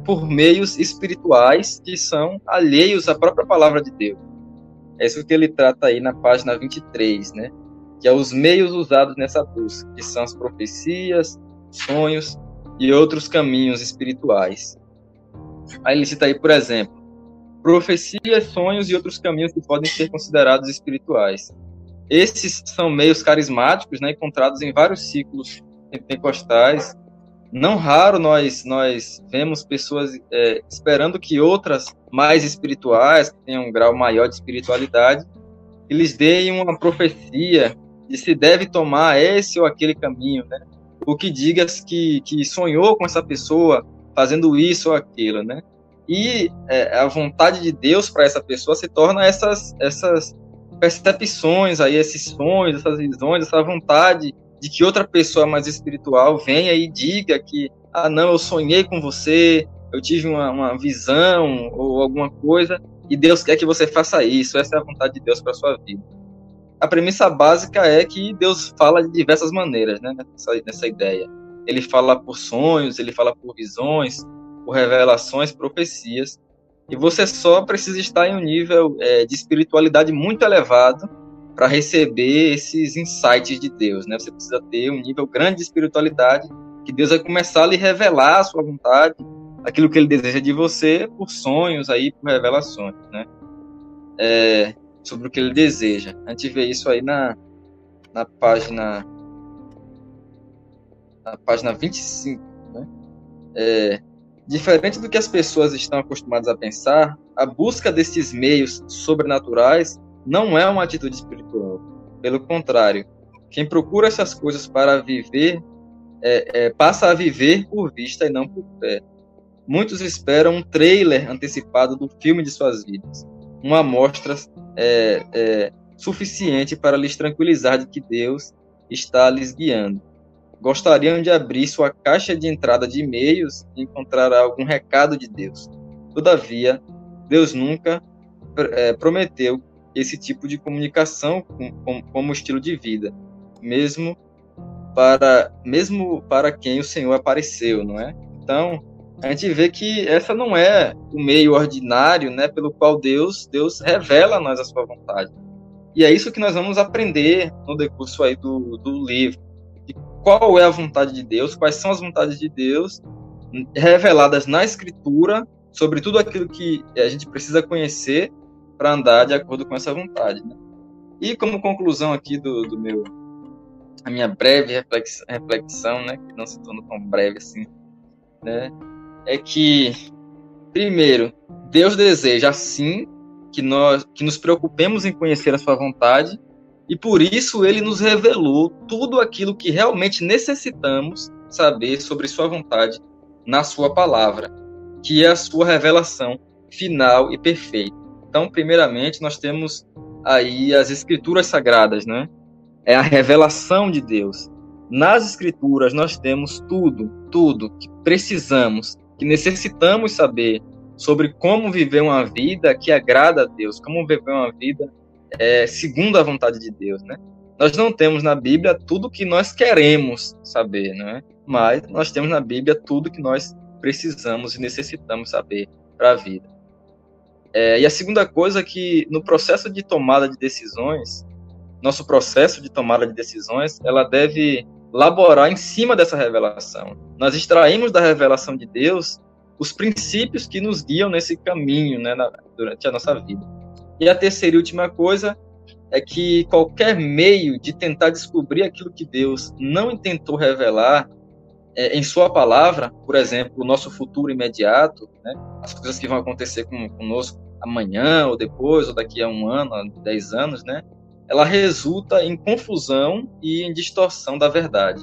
por meios espirituais que são alheios à própria palavra de Deus. É isso que ele trata aí na página 23, né? Que é os meios usados nessa busca, que são as profecias, sonhos e outros caminhos espirituais. Aí ele cita aí, por exemplo, profecias, sonhos e outros caminhos que podem ser considerados espirituais. Esses são meios carismáticos, né, encontrados em vários ciclos pentecostais. Não raro nós vemos pessoas esperando que outras mais espirituais, que tenham um grau maior de espiritualidade, eles deem uma profecia de se deve tomar esse ou aquele caminho, né? O que diga que sonhou com essa pessoa fazendo isso ou aquilo, né? E a vontade de Deus para essa pessoa se torna essas percepções aí, esses sonhos, essas visões, essa vontade de que outra pessoa mais espiritual venha e diga que, não, eu sonhei com você, eu tive uma visão ou alguma coisa, e Deus quer que você faça isso, essa é a vontade de Deus para a sua vida. A premissa básica é que Deus fala de diversas maneiras, né, nessa ideia. Ele fala por sonhos, ele fala por visões, por revelações, profecias, e você só precisa estar em um nível de espiritualidade muito elevado para receber esses insights de Deus, né? Você precisa ter um nível grande de espiritualidade, que Deus vai começar a lhe revelar a sua vontade, aquilo que ele deseja de você, por sonhos, aí, por revelações, né? Sobre o que ele deseja. A gente vê isso aí na página 25, né? Diferente do que as pessoas estão acostumadas a pensar, a busca desses meios sobrenaturais não é uma atitude espiritual. Pelo contrário, quem procura essas coisas para viver, passa a viver por vista e não por fé. Muitos esperam um trailer antecipado do filme de suas vidas, uma amostra suficiente para lhes tranquilizar de que Deus está lhes guiando. Gostariam de abrir sua caixa de entrada de e-mails e encontrar algum recado de Deus. Todavia, Deus nunca prometeu esse tipo de comunicação como estilo de vida, mesmo para quem o Senhor apareceu, não é? Então, a gente vê que essa não é o meio ordinário, né, pelo qual Deus revela a nós a sua vontade. E é isso que nós vamos aprender no decurso aí do livro. Qual é a vontade de Deus, quais são as vontades de Deus reveladas na Escritura, sobre tudo aquilo que a gente precisa conhecer para andar de acordo com essa vontade, né? E como conclusão aqui a minha breve reflexão, né, que não se tornou tão breve assim, né, é que, primeiro, Deus deseja, assim, que nos preocupemos em conhecer a sua vontade, e por isso ele nos revelou tudo aquilo que realmente necessitamos saber sobre sua vontade na sua palavra, que é a sua revelação final e perfeita. Então, primeiramente, nós temos aí as Escrituras Sagradas, né? É a revelação de Deus. Nas Escrituras nós temos tudo que precisamos, que necessitamos saber sobre como viver uma vida que agrada a Deus, como viver uma vida segundo a vontade de Deus, né? Nós não temos na Bíblia tudo que nós queremos saber, né? Mas nós temos na Bíblia tudo que nós precisamos e necessitamos saber para a vida. E a segunda coisa é que no processo de tomada de decisões, nosso processo de tomada de decisões, ela deve laborar em cima dessa revelação. Nós extraímos da revelação de Deus os princípios que nos guiam nesse caminho, né, durante a nossa vida. E a terceira e última coisa é que qualquer meio de tentar descobrir aquilo que Deus não intentou revelar em sua palavra, por exemplo, o nosso futuro imediato, né, as coisas que vão acontecer conosco amanhã, ou depois, ou daqui a 1 ano, a 10 anos, né, ela resulta em confusão e em distorção da verdade,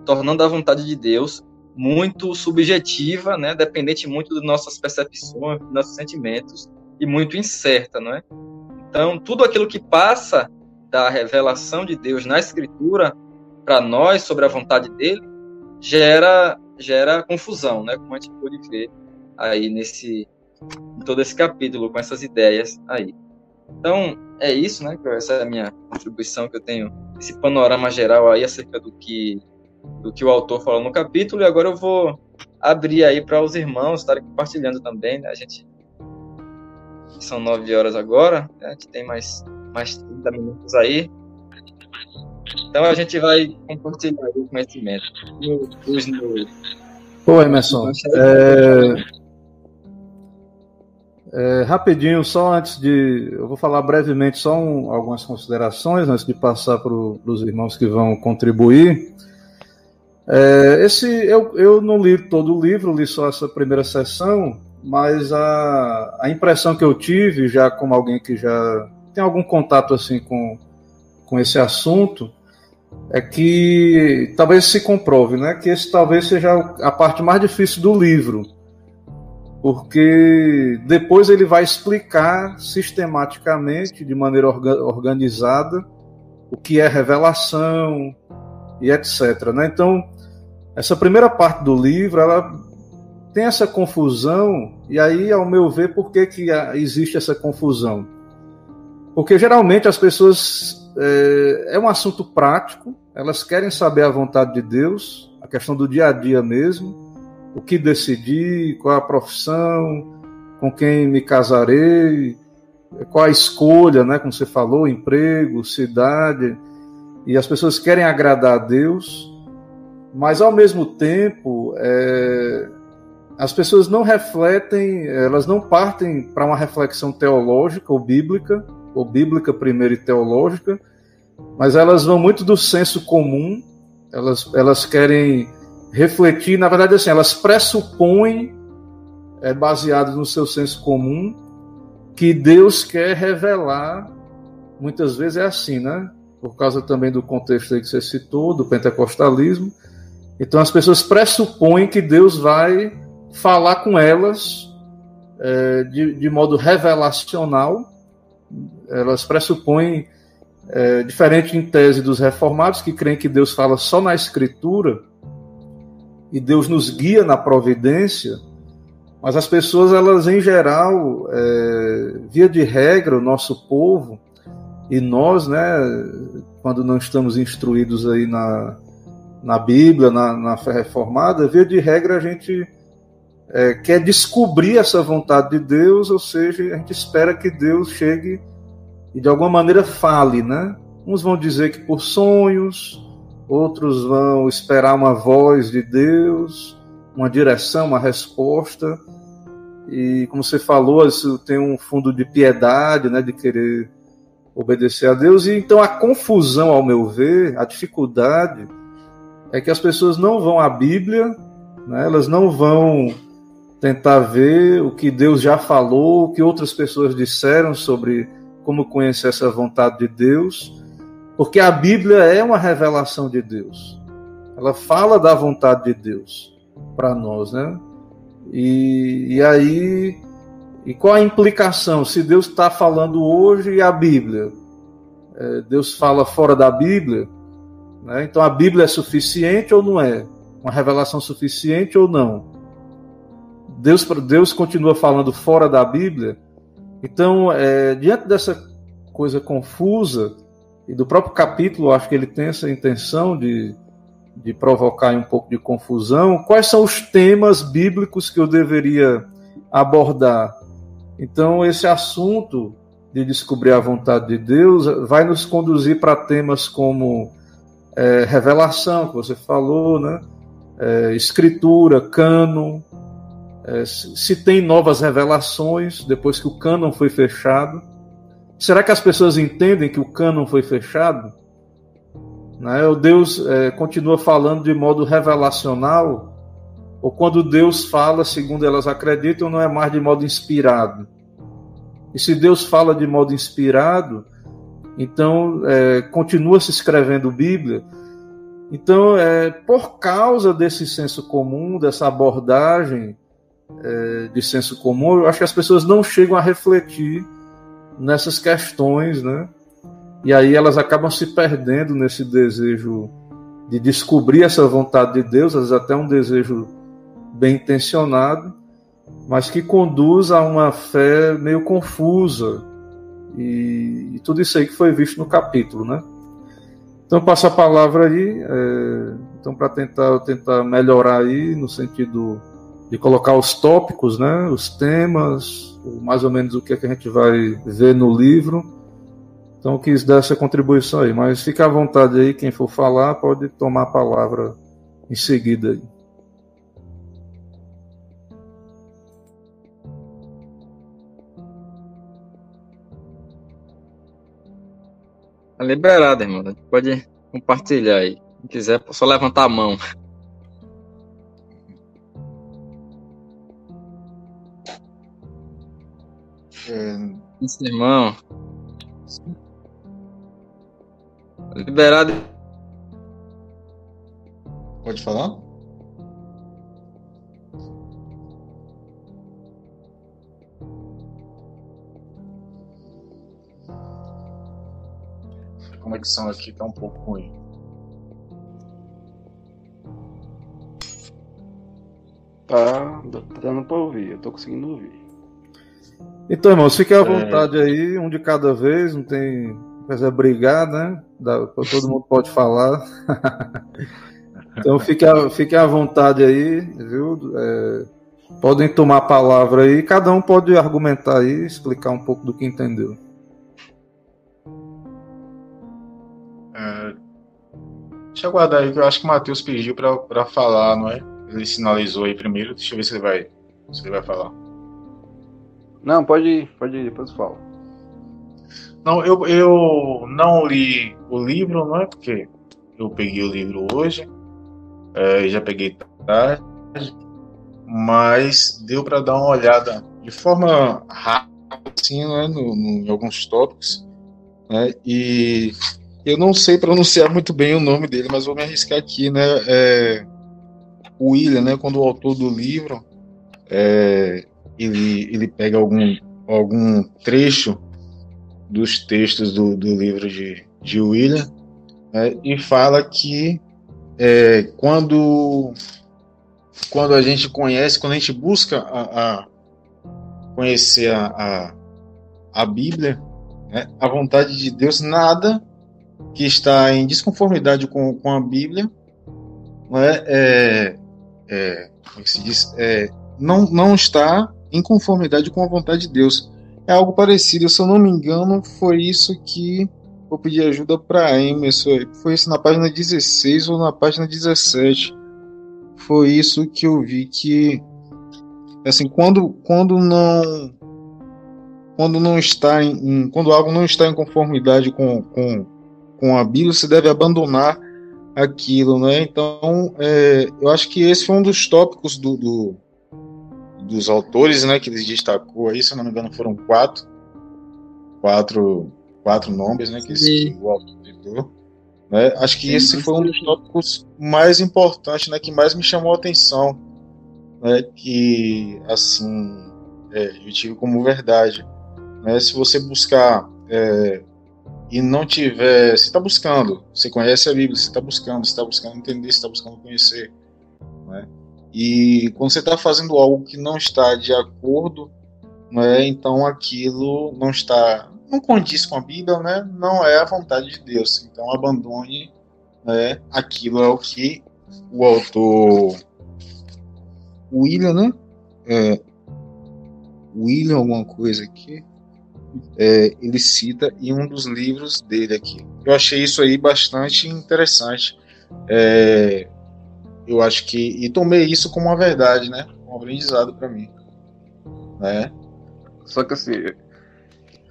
tornando a vontade de Deus muito subjetiva, né, dependente muito de nossas percepções, dos nossos sentimentos, e muito incerta, não é? Então, tudo aquilo que passa da revelação de Deus na Escritura para nós sobre a vontade dele gera confusão, né? Como a gente pôde ver aí em todo esse capítulo, com essas ideias aí. Então, é isso, né? Essa é a minha contribuição que eu tenho, esse panorama geral aí acerca do que o autor falou no capítulo, e agora eu vou abrir aí para os irmãos estarem compartilhando também, né? São 9 horas agora, né? A gente tem mais 30 minutos aí. Então a gente vai compartilhar o conhecimento. Pô, Emerson, rapidinho, só antes de... Eu vou falar brevemente só algumas considerações antes de passar para os irmãos que vão contribuir. Eu não li todo o livro, li só essa primeira sessão, mas a impressão que eu tive, já como alguém que já tem algum contato assim com esse assunto, é que talvez se comprove, né, que esse talvez seja a parte mais difícil do livro, porque depois ele vai explicar sistematicamente, de maneira organizada, o que é revelação e etc, né? Então, essa primeira parte do livro, ela tem essa confusão, e aí, ao meu ver, por que existe essa confusão? Porque geralmente as pessoas... É um assunto prático, elas querem saber a vontade de Deus, a questão do dia a dia mesmo, o que decidir, qual a profissão, com quem me casarei, qual a escolha, né, como você falou, emprego, cidade, e as pessoas querem agradar a Deus, mas ao mesmo tempo as pessoas não refletem, elas não partem para uma reflexão teológica ou bíblica primeiro e teológica, mas elas vão muito do senso comum, elas querem refletir, na verdade assim, elas pressupõem, baseado no seu senso comum, que Deus quer revelar, muitas vezes é assim, né? Por causa também do contexto aí que você citou, do pentecostalismo. Então as pessoas pressupõem que Deus vai falar com elas de modo revelacional. Elas pressupõem, diferente em tese dos reformados, que creem que Deus fala só na Escritura e Deus nos guia na providência, mas as pessoas, elas em geral, via de regra, o nosso povo e nós, né, quando não estamos instruídos aí na Bíblia, na fé reformada, via de regra a gente quer descobrir essa vontade de Deus, ou seja, a gente espera que Deus chegue e de alguma maneira fale, né? Uns vão dizer que por sonhos, outros vão esperar uma voz de Deus, uma direção, uma resposta, e como você falou, isso tem um fundo de piedade, né, de querer obedecer a Deus, e então a confusão, ao meu ver, a dificuldade, é que as pessoas não vão à Bíblia, né, elas não vão tentar ver o que Deus já falou, o que outras pessoas disseram sobre como conhecer essa vontade de Deus, porque a Bíblia é uma revelação de Deus. Ela fala da vontade de Deus para nós, né? E aí, qual a implicação? Se Deus está falando hoje e a Bíblia, Deus fala fora da Bíblia, né? Então a Bíblia é suficiente ou não é? Uma revelação suficiente ou não? Deus continua falando fora da Bíblia. Então, diante dessa coisa confusa, e do próprio capítulo, acho que ele tem essa intenção de provocar um pouco de confusão, quais são os temas bíblicos que eu deveria abordar? Então, esse assunto de descobrir a vontade de Deus vai nos conduzir para temas como revelação, que você falou, né? Escritura, cânon, se tem novas revelações depois que o cânon foi fechado. será que as pessoas entendem que o cânon foi fechado? Né? O Deus continua falando de modo revelacional, ou quando Deus fala, segundo elas acreditam, não é mais de modo inspirado. E se Deus fala de modo inspirado, então continua se escrevendo Bíblia. Então, por causa desse senso comum, dessa abordagem de senso comum, eu acho que as pessoas não chegam a refletir nessas questões, né? E aí elas acabam se perdendo nesse desejo de descobrir essa vontade de Deus, às vezes até um desejo bem intencionado, mas que conduz a uma fé meio confusa, e tudo isso aí que foi visto no capítulo, né? Então eu passo a palavra aí, então para tentar melhorar aí, no sentido de colocar os tópicos, né, os temas, mais ou menos o que é que a gente vai ver no livro. Então eu quis dar essa contribuição aí, mas fica à vontade aí, quem for falar pode tomar a palavra em seguida aí. Tá liberado, irmão. A gente pode compartilhar aí. Se quiser, só levantar a mão. Esse irmão. Liberado. Pode falar? A conexão aqui tá um pouco ruim. Tá dando para ouvir, eu tô conseguindo ouvir. Então, irmãos, fiquem à vontade aí, um de cada vez, não tem coisa brigar, né? Todo mundo pode falar. Então, fiquem à vontade aí, viu? Podem tomar a palavra aí, cada um pode argumentar aí, explicar um pouco do que entendeu. Deixa eu aguardar aí, que eu acho que o Matheus pediu para falar, não é? Ele sinalizou aí primeiro, deixa eu ver se ele vai falar. Não, pode ir, depois eu falo. Não, eu não li o livro, não é? Porque eu peguei o livro hoje, já peguei tarde, mas deu para dar uma olhada de forma rápida, assim, né, em alguns tópicos, né? E eu não sei pronunciar muito bem o nome dele, mas vou me arriscar aqui, né? O William, né? Quando o autor do livro ele pega algum trecho dos textos do livro de William, né, e fala que quando a gente conhece, quando a gente busca conhecer a Bíblia, né, a vontade de Deus, nada que está em desconformidade com a Bíblia, né, como é que se diz? Não está em conformidade com a vontade de Deus. É algo parecido, se eu não me engano, foi isso que eu pedi ajuda para Emerson. Foi isso na página 16 ou na página 17. Foi isso que eu vi que, assim, quando não está quando algo não está em conformidade com a Bíblia, você deve abandonar aquilo, né? Então, eu acho que esse foi um dos tópicos dos autores, né, que ele destacou aí, se eu não me engano, foram quatro nomes, né, que o autor citou, né? Acho que esse foi um dos tópicos mais importantes, né, que mais me chamou a atenção, né, que, assim, eu tive como verdade, né? Se você buscar e não tiver, você está buscando, você conhece a Bíblia, você está buscando entender, você está buscando conhecer, né? E quando você está fazendo algo que não está de acordo, né, então aquilo não condiz com a Bíblia, né, não é a vontade de Deus. Então abandone, né, aquilo. É o que o autor William, né, William alguma coisa aqui, ele cita em um dos livros dele aqui. Eu achei isso aí bastante interessante. Eu acho que, e tomei isso como uma verdade, né? Um aprendizado para mim, né? Só que assim,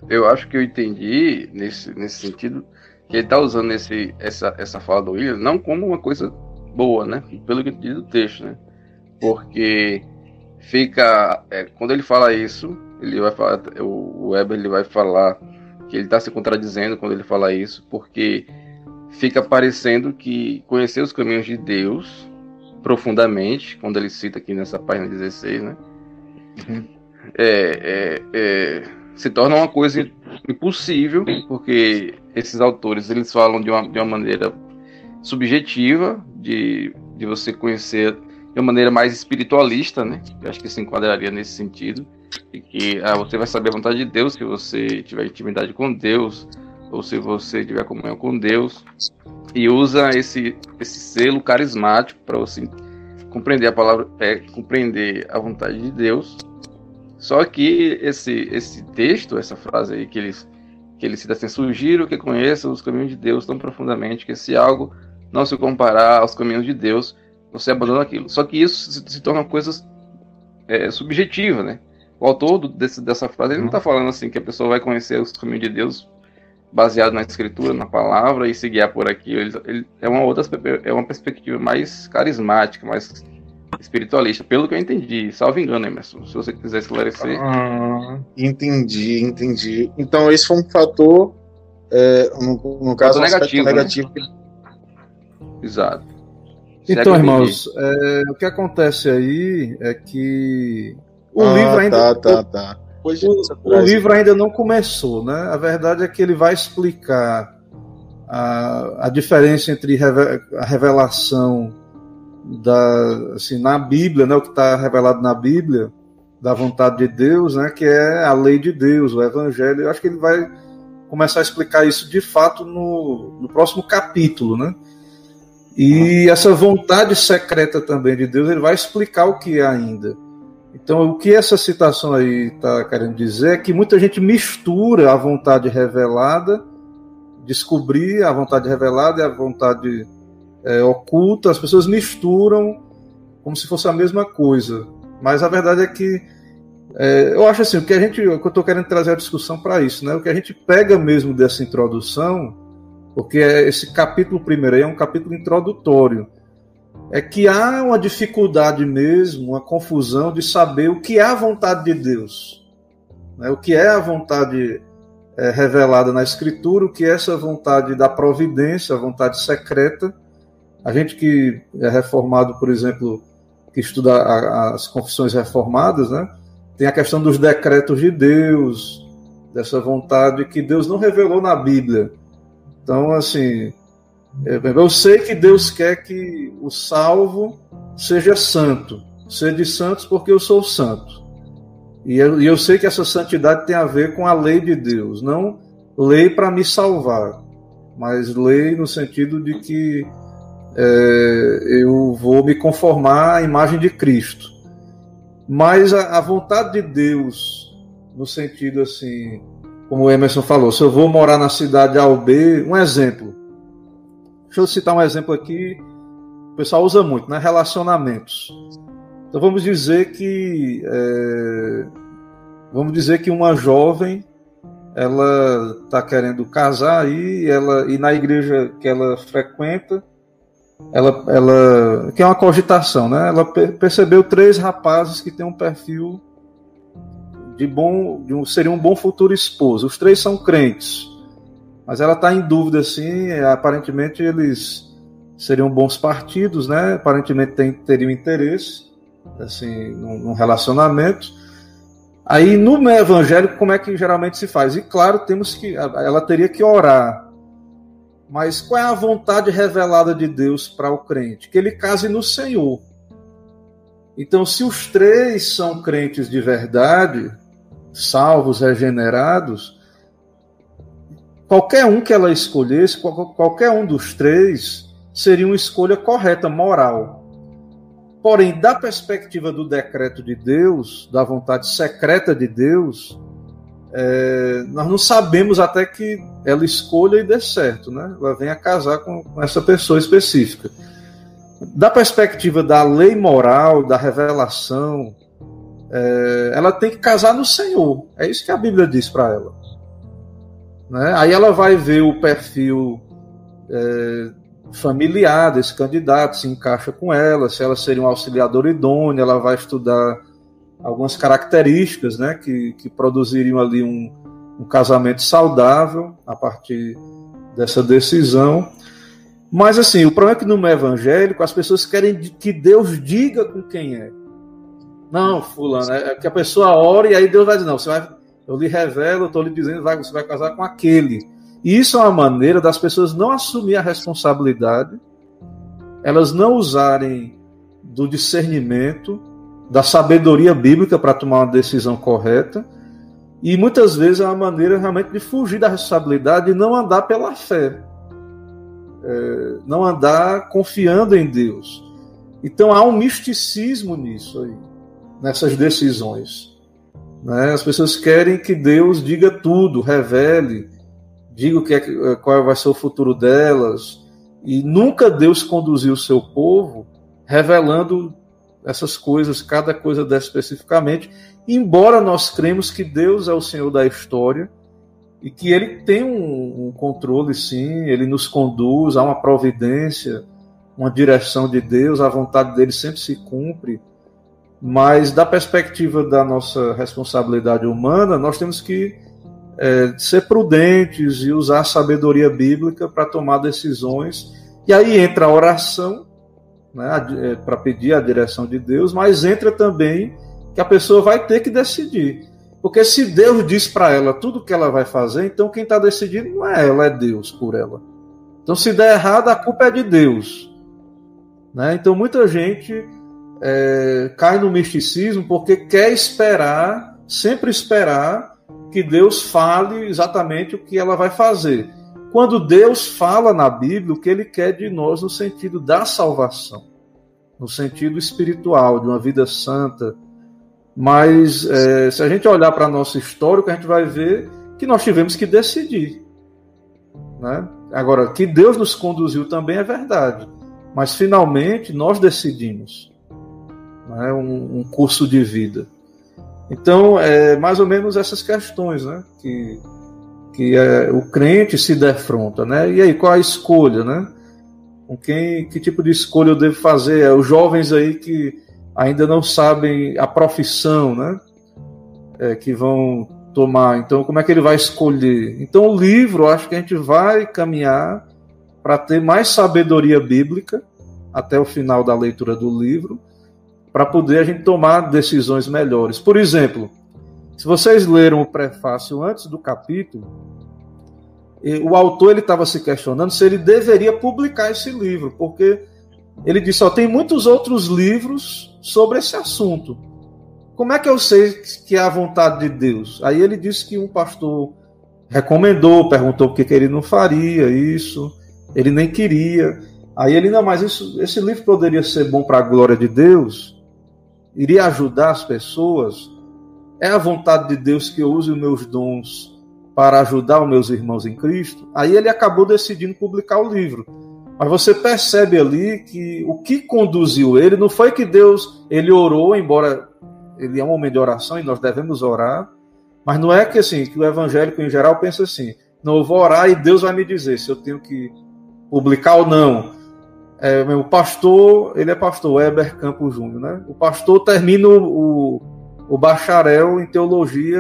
Eu acho que eu entendi nesse sentido que ele está usando essa fala do William não como uma coisa boa, né? Pelo que eu entendi do texto, né? Porque fica quando ele fala isso, ele vai falar, o Weber ele vai falar que ele está se contradizendo quando ele fala isso, porque fica parecendo que conhecer os caminhos de Deus profundamente, quando ele cita aqui nessa página 16, né? Se torna uma coisa impossível, porque esses autores eles falam de uma maneira subjetiva de você conhecer de uma maneira mais espiritualista, né? Eu acho que se enquadraria nesse sentido, e que você vai saber a vontade de Deus se você tiver intimidade com Deus, ou se você tiver comunhão com Deus, e usa esse selo carismático para você compreender a palavra, compreender a vontade de Deus. Só que esse texto, essa frase aí que ele cita assim: sugiro que conheça os caminhos de Deus tão profundamente que se algo não se comparar aos caminhos de Deus, você abandona aquilo. Só que isso se torna coisas subjetiva, né? O autor dessa frase, ele não está falando assim que a pessoa vai conhecer os caminhos de Deus baseado na escritura, na palavra, e se guiar por aquilo. Ele é uma perspectiva mais carismática, mais espiritualista, pelo que eu entendi. Salvo engano, Emerson, se você quiser esclarecer. Entendi. Então esse foi um fator, no caso, um negativo, negativo. Né? Exato. Então, irmãos, o que acontece aí é que o livro ainda... O livro ainda não começou, né? A verdade é que ele vai explicar a diferença entre a revelação na Bíblia, né? O que está revelado na Bíblia, da vontade de Deus, né? Que é a lei de Deus, o Evangelho. Eu acho que ele vai começar a explicar isso de fato no próximo capítulo, né? E essa vontade secreta também de Deus, ele vai explicar o que é ainda. Então, o que essa citação aí está querendo dizer é que muita gente mistura a vontade revelada, descobrir a vontade revelada e a vontade oculta. As pessoas misturam como se fosse a mesma coisa. Mas a verdade é que eu acho assim, o que eu estou querendo trazer a discussão para isso, né? O que a gente pega mesmo dessa introdução, porque esse capítulo primeiro aí é um capítulo introdutório, é que há uma dificuldade mesmo, uma confusão de saber o que é a vontade de Deus, né? O que é a vontade revelada na Escritura, o que é essa vontade da providência, a vontade secreta. A gente que é reformado, por exemplo, que estuda as confissões reformadas, né? Tem a questão dos decretos de Deus, dessa vontade que Deus não revelou na Bíblia. Então, assim, eu sei que Deus quer que o salvo seja santo. Sede santos porque eu sou santo. E eu sei que essa santidade tem a ver com a lei de Deus. Não lei para me salvar, mas lei no sentido de que eu vou me conformar à imagem de Cristo. Mas a vontade de Deus, no sentido assim, como o Emerson falou, se eu vou morar na cidade A ou B, um exemplo. Deixa eu citar um exemplo aqui, o pessoal usa muito, né? Relacionamentos. Então vamos dizer que uma jovem, ela está querendo casar aí, e na igreja que ela frequenta, ela que é uma cogitação, né? Ela percebeu 3 rapazes que têm um perfil seria um bom futuro esposo. Os 3 são crentes, mas ela está em dúvida assim. Aparentemente eles seriam bons partidos, né? Aparentemente teriam interesse assim num relacionamento. Aí no meio evangélico, como é que geralmente se faz? E claro, ela teria que orar. Mas qual é a vontade revelada de Deus para o crente? Que ele case no Senhor. Então, se os 3 são crentes de verdade, salvos, regenerados, qualquer um que ela escolhesse, qualquer um dos 3, seria uma escolha correta, moral. Porém, da perspectiva do decreto de Deus, da vontade secreta de Deus, nós não sabemos até que ela escolha e dê certo, né? Ela venha casar com essa pessoa específica. Da perspectiva da lei moral, da revelação, ela tem que casar no Senhor. É isso que a Bíblia diz para ela. né? Aí ela vai ver o perfil familiar desse candidato, se encaixa com ela, se ela seria um auxiliador idôneo, ela vai estudar algumas características, né, que produziriam ali um casamento saudável a partir dessa decisão. Mas assim, o problema é que no meio evangélico as pessoas querem que Deus diga com quem é. Não, fulano, é que a pessoa ora e aí Deus vai dizer, não, eu lhe revelo, eu estou lhe dizendo, você vai casar com aquele. E isso é uma maneira das pessoas não assumir a responsabilidade, elas não usarem do discernimento, da sabedoria bíblica para tomar uma decisão correta, e muitas vezes é uma maneira realmente de fugir da responsabilidade e não andar pela fé, não andar confiando em Deus. Então há um misticismo nisso aí, nessas decisões, né? As pessoas querem que Deus diga tudo, revele, diga qual vai ser o futuro delas, e nunca Deus conduziu o seu povo revelando essas coisas, cada coisa dessa especificamente, embora nós cremos que Deus é o Senhor da história e que Ele tem um controle, sim, Ele nos conduz, há uma providência, uma direção de Deus, a vontade dele sempre se cumpre, mas da perspectiva da nossa responsabilidade humana, nós temos que ser prudentes e usar a sabedoria bíblica para tomar decisões, e aí entra a oração, né, para pedir a direção de Deus, mas entra também que a pessoa vai ter que decidir, porque se Deus diz para ela tudo que ela vai fazer, então quem está decidindo não é ela, é Deus por ela. Então se der errado, a culpa é de Deus, né? Então muita gente cai no misticismo porque quer esperar, sempre esperar que Deus fale exatamente o que ela vai fazer, quando Deus fala na Bíblia o que Ele quer de nós no sentido da salvação, no sentido espiritual, de uma vida santa. Mas se a gente olhar para a nossa história, a gente vai ver que nós tivemos que decidir, né? Agora, que Deus nos conduziu também é verdade, mas finalmente nós decidimos, né, um curso de vida. Então, é mais ou menos essas questões, né, que o crente se defronta, né? E aí, qual a escolha, né? Com que tipo de escolha eu devo fazer? Os jovens aí que ainda não sabem a profissão, né? Que vão tomar. Então, como é que ele vai escolher? Então, o livro, acho que a gente vai caminhar para ter mais sabedoria bíblica até o final da leitura do livro, para poder a gente tomar decisões melhores. Por exemplo, se vocês leram o prefácio antes do capítulo, o autor estava se questionando se ele deveria publicar esse livro, porque ele disse, tem muitos outros livros sobre esse assunto. Como é que eu sei que é a vontade de Deus? Aí ele disse que um pastor recomendou, perguntou por que ele não faria isso, ele nem queria. Aí ele, não, mas esse livro poderia ser bom para a glória de Deus? Iria ajudar as pessoas? É a vontade de Deus que eu use os meus dons para ajudar os meus irmãos em Cristo? Aí ele acabou decidindo publicar o livro. Mas você percebe ali que o que conduziu ele não foi que Deus, ele orou, embora ele é um homem de oração e nós devemos orar, mas não é que assim, que o evangélico em geral pensa assim, não, eu vou orar e Deus vai me dizer se eu tenho que publicar ou não. O pastor, ele é pastor, Heber Campos Júnior, né? O pastor termina o bacharel em teologia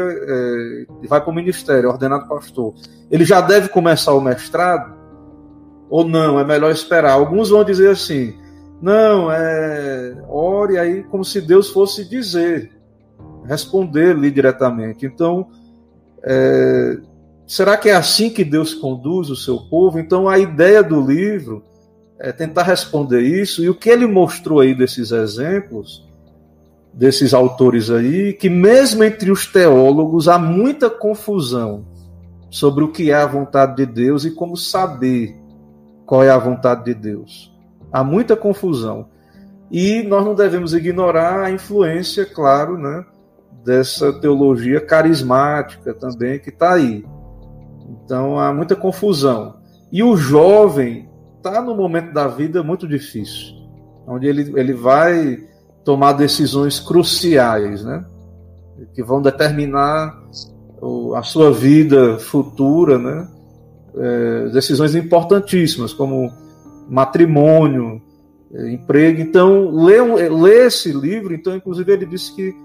e vai para o ministério, ordenado pastor. Ele já deve começar o mestrado? Ou não, é melhor esperar? Alguns vão dizer assim, não, ore aí como se Deus fosse dizer, responder-lhe diretamente. Então, será que é assim que Deus conduz o seu povo? Então, a ideia do livro é tentar responder isso, e o que ele mostrou aí desses exemplos, desses autores aí, que mesmo entre os teólogos há muita confusão sobre o que é a vontade de Deus e como saber qual é a vontade de Deus. Há muita confusão. E nós não devemos ignorar a influência, claro, né, dessa teologia carismática também que está aí. Então há muita confusão. E o jovem está num momento da vida muito difícil, onde ele vai tomar decisões cruciais, né, que vão determinar a sua vida futura, né? Decisões importantíssimas, como matrimônio, emprego. Então, ler esse livro, então, inclusive, ele disse que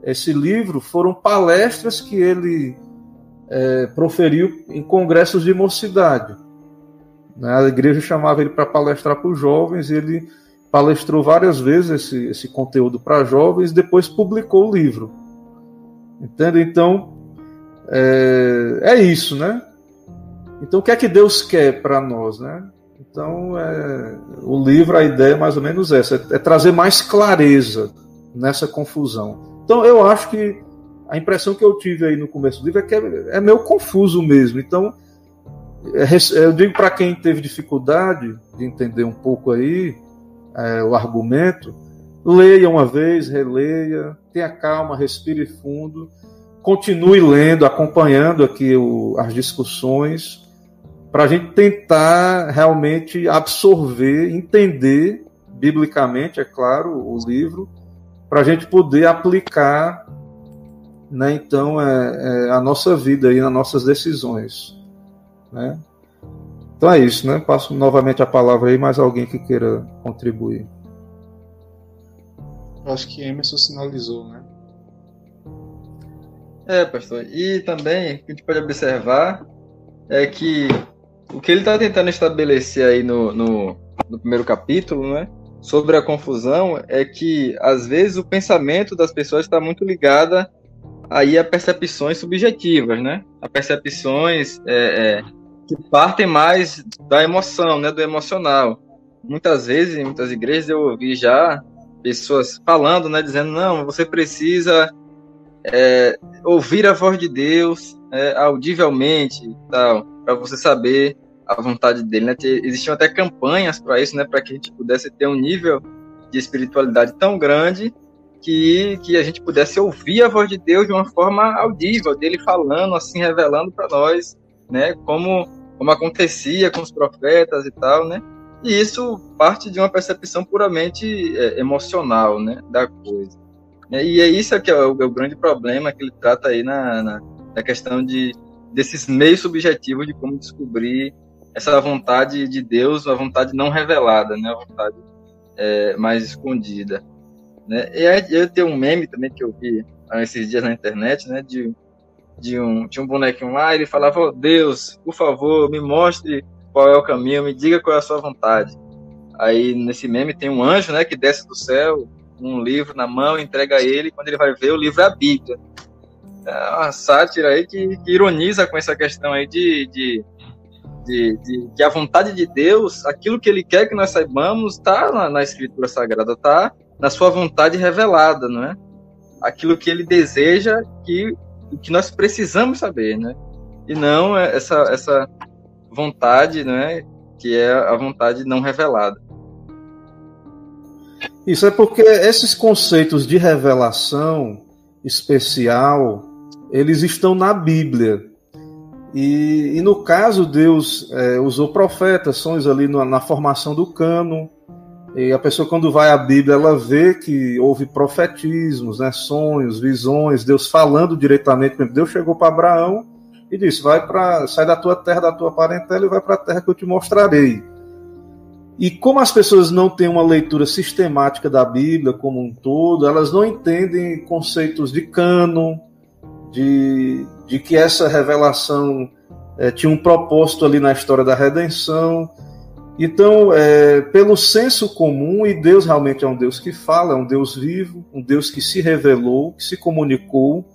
esse livro foram palestras que ele proferiu em congressos de mocidade. A igreja chamava ele para palestrar para os jovens, e ele palestrou várias vezes esse conteúdo para jovens, depois publicou o livro. Entende? Então, é isso, né? Então, o que é que Deus quer para nós, né? Então, o livro, a ideia é mais ou menos essa, é trazer mais clareza nessa confusão. Então, eu acho que a impressão que eu tive aí no começo do livro é que é meio confuso mesmo. Então, eu digo para quem teve dificuldade de entender um pouco aí o argumento, leia uma vez, releia, tenha calma, respire fundo, continue lendo, acompanhando aqui as discussões, para a gente tentar realmente absorver, entender biblicamente, é claro, o livro, para a gente poder aplicar, né, então, a nossa vida aí, nas nossas decisões, né? Então é isso, né? Passo novamente a palavra aí, mais alguém que queira contribuir. Acho que Emerson sinalizou, né? Pastor. E também, o que a gente pode observar é que o que ele está tentando estabelecer aí no primeiro capítulo, né, sobre a confusão, é que, às vezes, o pensamento das pessoas está muito ligado aí a percepções subjetivas, né? A percepções que partem mais da emoção, né, do emocional. Muitas vezes, em muitas igrejas, eu ouvi já pessoas falando, né, dizendo, não, você precisa ouvir a voz de Deus audivelmente, tal, para você saber a vontade dele, né? Existiam até campanhas para isso, né, para que a gente pudesse ter um nível de espiritualidade tão grande que a gente pudesse ouvir a voz de Deus de uma forma audível, dele falando, assim, revelando para nós, né, como acontecia com os profetas e tal, né? E isso parte de uma percepção puramente emocional, né, da coisa. E é isso que é o grande problema que ele trata aí na questão desses meios subjetivos de como descobrir essa vontade de Deus, a vontade não revelada, né, a vontade mais escondida. Né? E aí eu tenho um meme também que eu vi esses dias na internet, né, tinha um bonequinho lá, ele falava, oh, Deus, por favor, me mostre qual é o caminho, me diga qual é a sua vontade. Aí nesse meme tem um anjo, né, que desce do céu, um livro na mão, entrega a ele, e quando ele vai ver, o livro é a Bíblia. É uma sátira aí que ironiza com essa questão aí de que a vontade de Deus, aquilo que ele quer que nós saibamos, está na Escritura Sagrada, está na sua vontade revelada, não é? Aquilo que ele deseja, o que nós precisamos saber, né? E não essa vontade, né, que é a vontade não revelada. Isso é porque esses conceitos de revelação especial, eles estão na Bíblia. E no caso, Deus usou profetas, sons ali na formação do cânon. E a pessoa, quando vai à Bíblia, ela vê que houve profetismos, né, sonhos, visões, Deus falando diretamente. Deus chegou para Abraão e disse, sai da tua terra, da tua parentela e vai para a terra que eu te mostrarei. E como as pessoas não têm uma leitura sistemática da Bíblia como um todo, elas não entendem conceitos de cânon, de que essa revelação tinha um propósito ali na história da redenção. Então, pelo senso comum, e Deus realmente é um Deus que fala, é um Deus vivo, um Deus que se revelou, que se comunicou,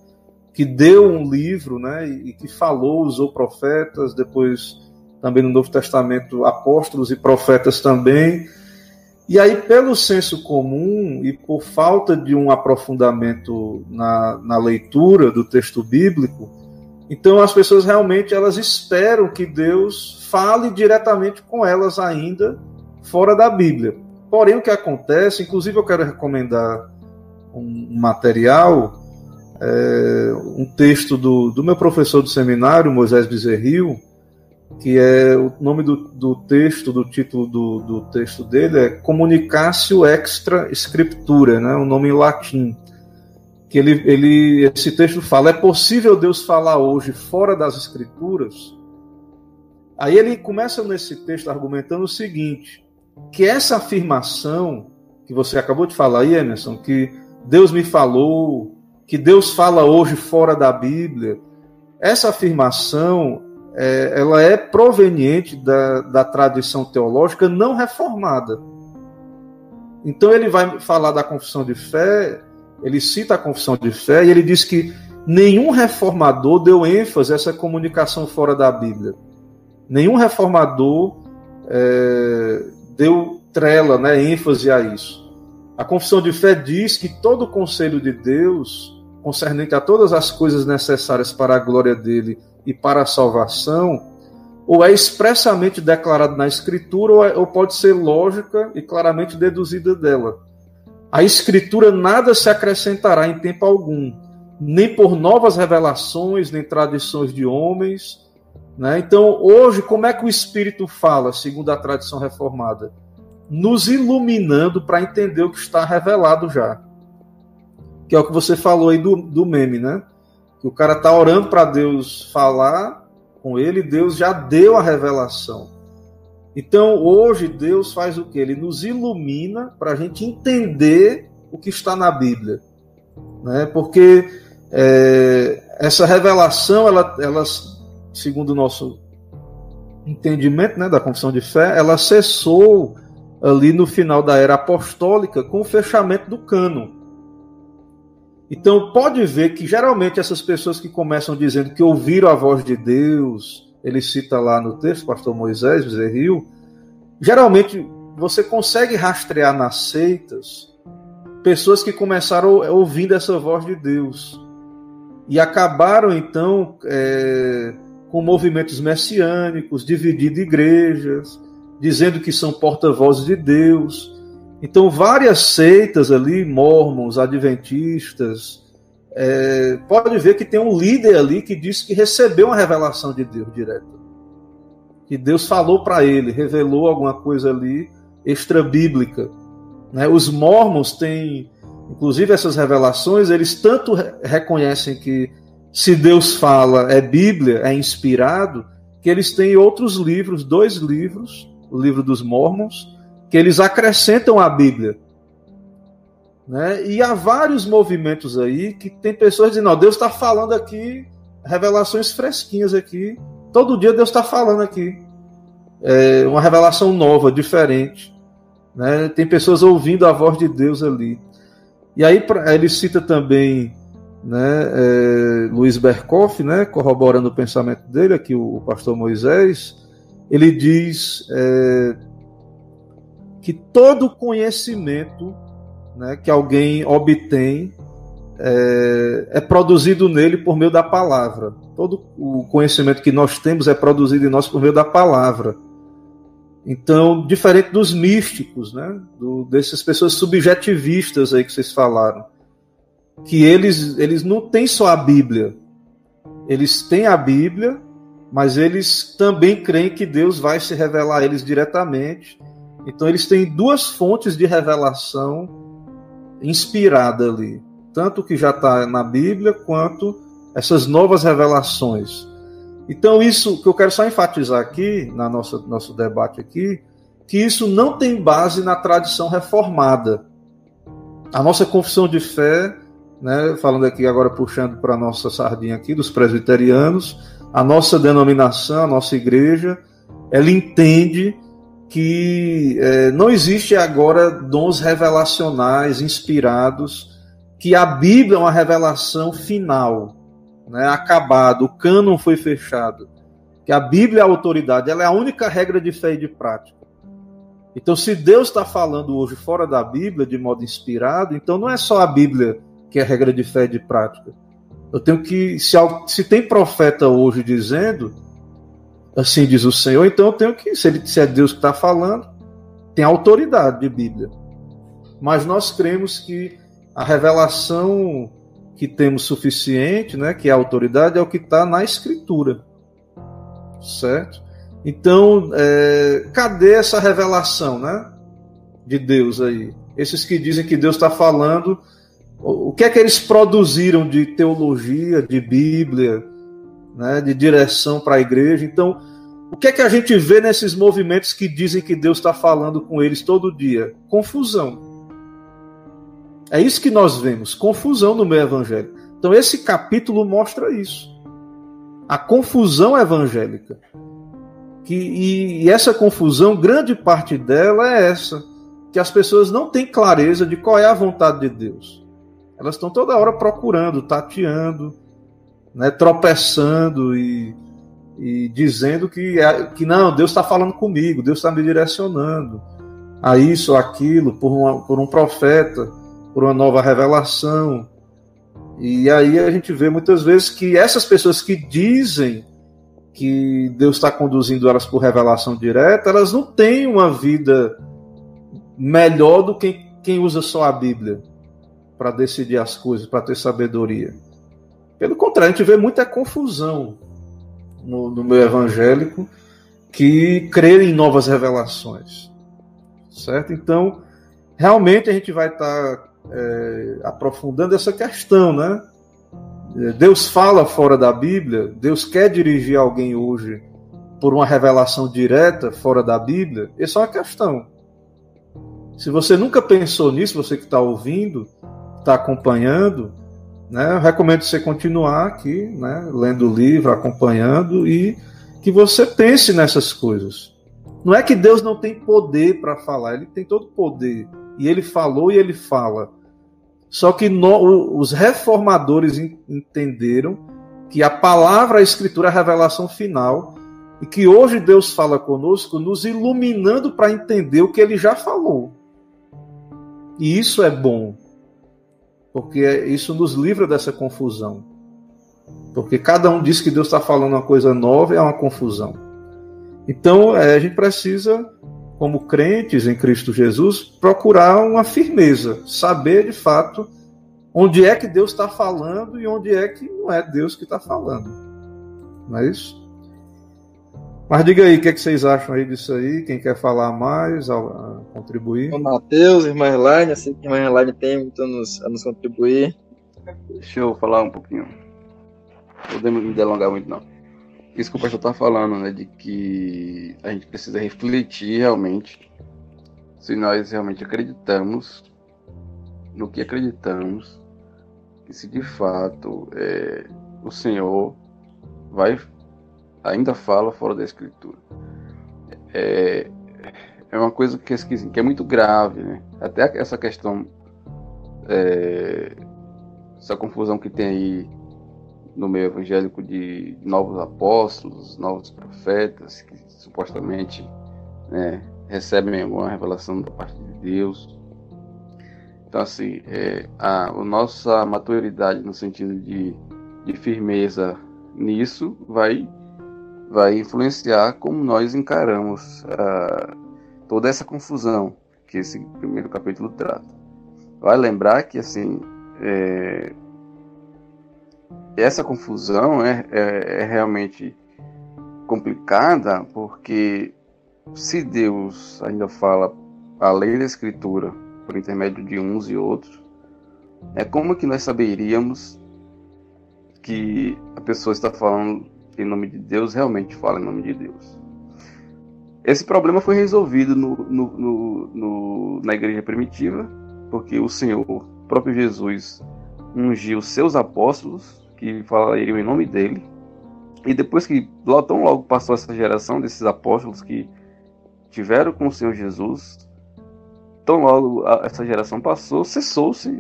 que deu um livro, né, e que falou, usou profetas, depois também no Novo Testamento apóstolos e profetas também. E aí, pelo senso comum e por falta de um aprofundamento na leitura do texto bíblico, então as pessoas realmente elas esperam que Deus fale diretamente com elas ainda fora da Bíblia. Porém, o que acontece, inclusive eu quero recomendar um material, um texto do meu professor do seminário, Moisés Bezerril, que é o nome do texto, do título do texto dele é Communicatio Extra Scriptura, né, um nome em latim, que esse texto fala, é possível Deus falar hoje fora das Escrituras? Aí ele começa nesse texto argumentando o seguinte, que essa afirmação que você acabou de falar aí, Emerson, que Deus me falou, que Deus fala hoje fora da Bíblia, essa afirmação ela é proveniente da tradição teológica não reformada. Então ele vai falar da confissão de fé, ele cita a confissão de fé e ele diz que nenhum reformador deu ênfase a essa comunicação fora da Bíblia. Nenhum reformador deu trela, né, ênfase a isso. A confissão de fé diz que todo o conselho de Deus, concernente a todas as coisas necessárias para a glória dele e para a salvação, ou é expressamente declarado na Escritura, ou pode ser lógica e claramente deduzida dela. A Escritura nada se acrescentará em tempo algum, nem por novas revelações, nem tradições de homens, né? Então, hoje, como é que o Espírito fala, segundo a tradição reformada? Nos iluminando para entender o que está revelado já. Que é o que você falou aí do meme, né? Que o cara está orando para Deus falar com ele, Deus já deu a revelação. Então, hoje, Deus faz o quê? Ele nos ilumina para a gente entender o que está na Bíblia, né? Porque essa revelação, ela, segundo o nosso entendimento, né, da confissão de fé, ela cessou ali no final da era apostólica com o fechamento do cânon. Então, pode ver que geralmente essas pessoas que começam dizendo que ouviram a voz de Deus, ele cita lá no texto, pastor Moisés Bezerril, geralmente você consegue rastrear nas seitas pessoas que começaram ouvindo essa voz de Deus e acabaram, então, com movimentos messiânicos, dividindo igrejas, dizendo que são porta-vozes de Deus. Então, várias seitas ali, mórmons, adventistas, pode ver que tem um líder ali que diz que recebeu uma revelação de Deus direta. Que Deus falou para ele, revelou alguma coisa ali extra-bíblica, né? Os mórmons têm, inclusive essas revelações, eles tanto reconhecem que se Deus fala é Bíblia, é inspirado, que eles têm outros livros, 2 livros, o livro dos mórmons, que eles acrescentam à Bíblia, né? E há vários movimentos aí que tem pessoas dizendo, não, Deus está falando aqui, revelações fresquinhas aqui, todo dia Deus está falando aqui, uma revelação nova, diferente, né? Tem pessoas ouvindo a voz de Deus ali. E aí ele cita também, né, Luiz Berkoff, né, corroborando o pensamento dele, aqui o pastor Moisés, ele diz que todo conhecimento, né, que alguém obtém é produzido nele por meio da palavra. Todo o conhecimento que nós temos é produzido em nós por meio da palavra. Então, diferente dos místicos, né, dessas pessoas subjetivistas aí que vocês falaram, que eles não têm só a Bíblia. Eles têm a Bíblia, mas eles também creem que Deus vai se revelar a eles diretamente. Então eles têm 2 fontes de revelação inspirada ali. Tanto o que já está na Bíblia, quanto essas novas revelações. Então isso que eu quero só enfatizar aqui, no nosso debate aqui, que isso não tem base na tradição reformada. A nossa confissão de fé, né, falando aqui agora, puxando para a nossa sardinha aqui, dos presbiterianos, a nossa denominação, a nossa igreja, ela entende que não existe agora dons revelacionais inspirados, que a Bíblia é uma revelação final, né, acabado, o cânon foi fechado, que a Bíblia é a autoridade, ela é a única regra de fé e de prática. Então, se Deus está falando hoje fora da Bíblia, de modo inspirado, então não é só a Bíblia que é a regra de fé e de prática. Eu tenho que, se tem profeta hoje dizendo, assim diz o Senhor, então eu tenho que, se é Deus que está falando, tem autoridade de Bíblia. Mas nós cremos que a revelação que temos suficiente, né, que é a autoridade, é o que está na Escritura. Certo? Então, cadê essa revelação, né, de Deus aí? Esses que dizem que Deus está falando O que é que eles produziram de teologia, de Bíblia, né, de direção para a igreja? Então, o que é que a gente vê nesses movimentos que dizem que Deus está falando com eles todo dia? Confusão. É isso que nós vemos, confusão no meio evangélico. Então esse capítulo mostra isso. A confusão evangélica. E essa confusão, grande parte dela é essa, que as pessoas não têm clareza de qual é a vontade de Deus. Elas estão toda hora procurando, tateando, né, tropeçando e dizendo que não, Deus está falando comigo, Deus está me direcionando a isso, aquilo, por um profeta, por uma nova revelação. E aí a gente vê muitas vezes que essas pessoas que dizem que Deus está conduzindo elas por revelação direta, elas não têm uma vida melhor do que quem usa só a Bíblia para decidir as coisas, para ter sabedoria. Pelo contrário, a gente vê muita confusão no meio evangélico que crê em novas revelações. Certo? Então, realmente a gente vai estar aprofundando essa questão, né? Deus fala fora da Bíblia, Deus quer dirigir alguém hoje por uma revelação direta fora da Bíblia. Essa é uma questão. Se você nunca pensou nisso, você que está ouvindo, está acompanhando, né, eu recomendo você continuar aqui, né, lendo o livro, acompanhando, e que você pense nessas coisas. Não é que Deus não tem poder para falar, Ele tem todo o poder. E Ele falou e Ele fala. Só que os reformadores entenderam que a palavra, a Escritura, é a revelação final, e que hoje Deus fala conosco, nos iluminando para entender o que Ele já falou. E isso é bom, porque isso nos livra dessa confusão. Porque cada um diz que Deus está falando uma coisa nova, é uma confusão. Então, a gente precisa, como crentes em Cristo Jesus, procurar uma firmeza, saber de fato onde é que Deus está falando e onde é que não é Deus que está falando. Não é isso? Mas diga aí, o que é que vocês acham aí disso aí? Quem quer falar mais, contribuir? O Matheus, irmã Elaine, assim que a irmã Elaine tem muito a nos contribuir. Deixa eu falar um pouquinho. Não vou me delongar muito, não. Isso que o pastor está falando, né, de que a gente precisa refletir realmente se nós realmente acreditamos no que acreditamos e se de fato o Senhor ainda fala fora da Escritura. É uma coisa que é muito grave, né? Até essa questão, essa confusão que tem aí no meio evangélico de novos apóstolos, novos profetas, que supostamente, né, recebem uma revelação da parte de Deus. Então, assim, a nossa maturidade no sentido de firmeza nisso vai influenciar como nós encaramos toda essa confusão que esse primeiro capítulo trata. Vai lembrar que, assim, essa confusão é realmente complicada, porque se Deus ainda fala além da Escritura por intermédio de uns e outros, como que nós saberíamos que a pessoa está falando em nome de Deus, realmente fala em nome de Deus? Esse problema foi resolvido na igreja primitiva, porque o Senhor, o próprio Jesus, ungiu seus apóstolos que falariam em nome dele, e depois que tão logo passou essa geração desses apóstolos que tiveram com o Senhor Jesus, tão logo essa geração passou, cessou-se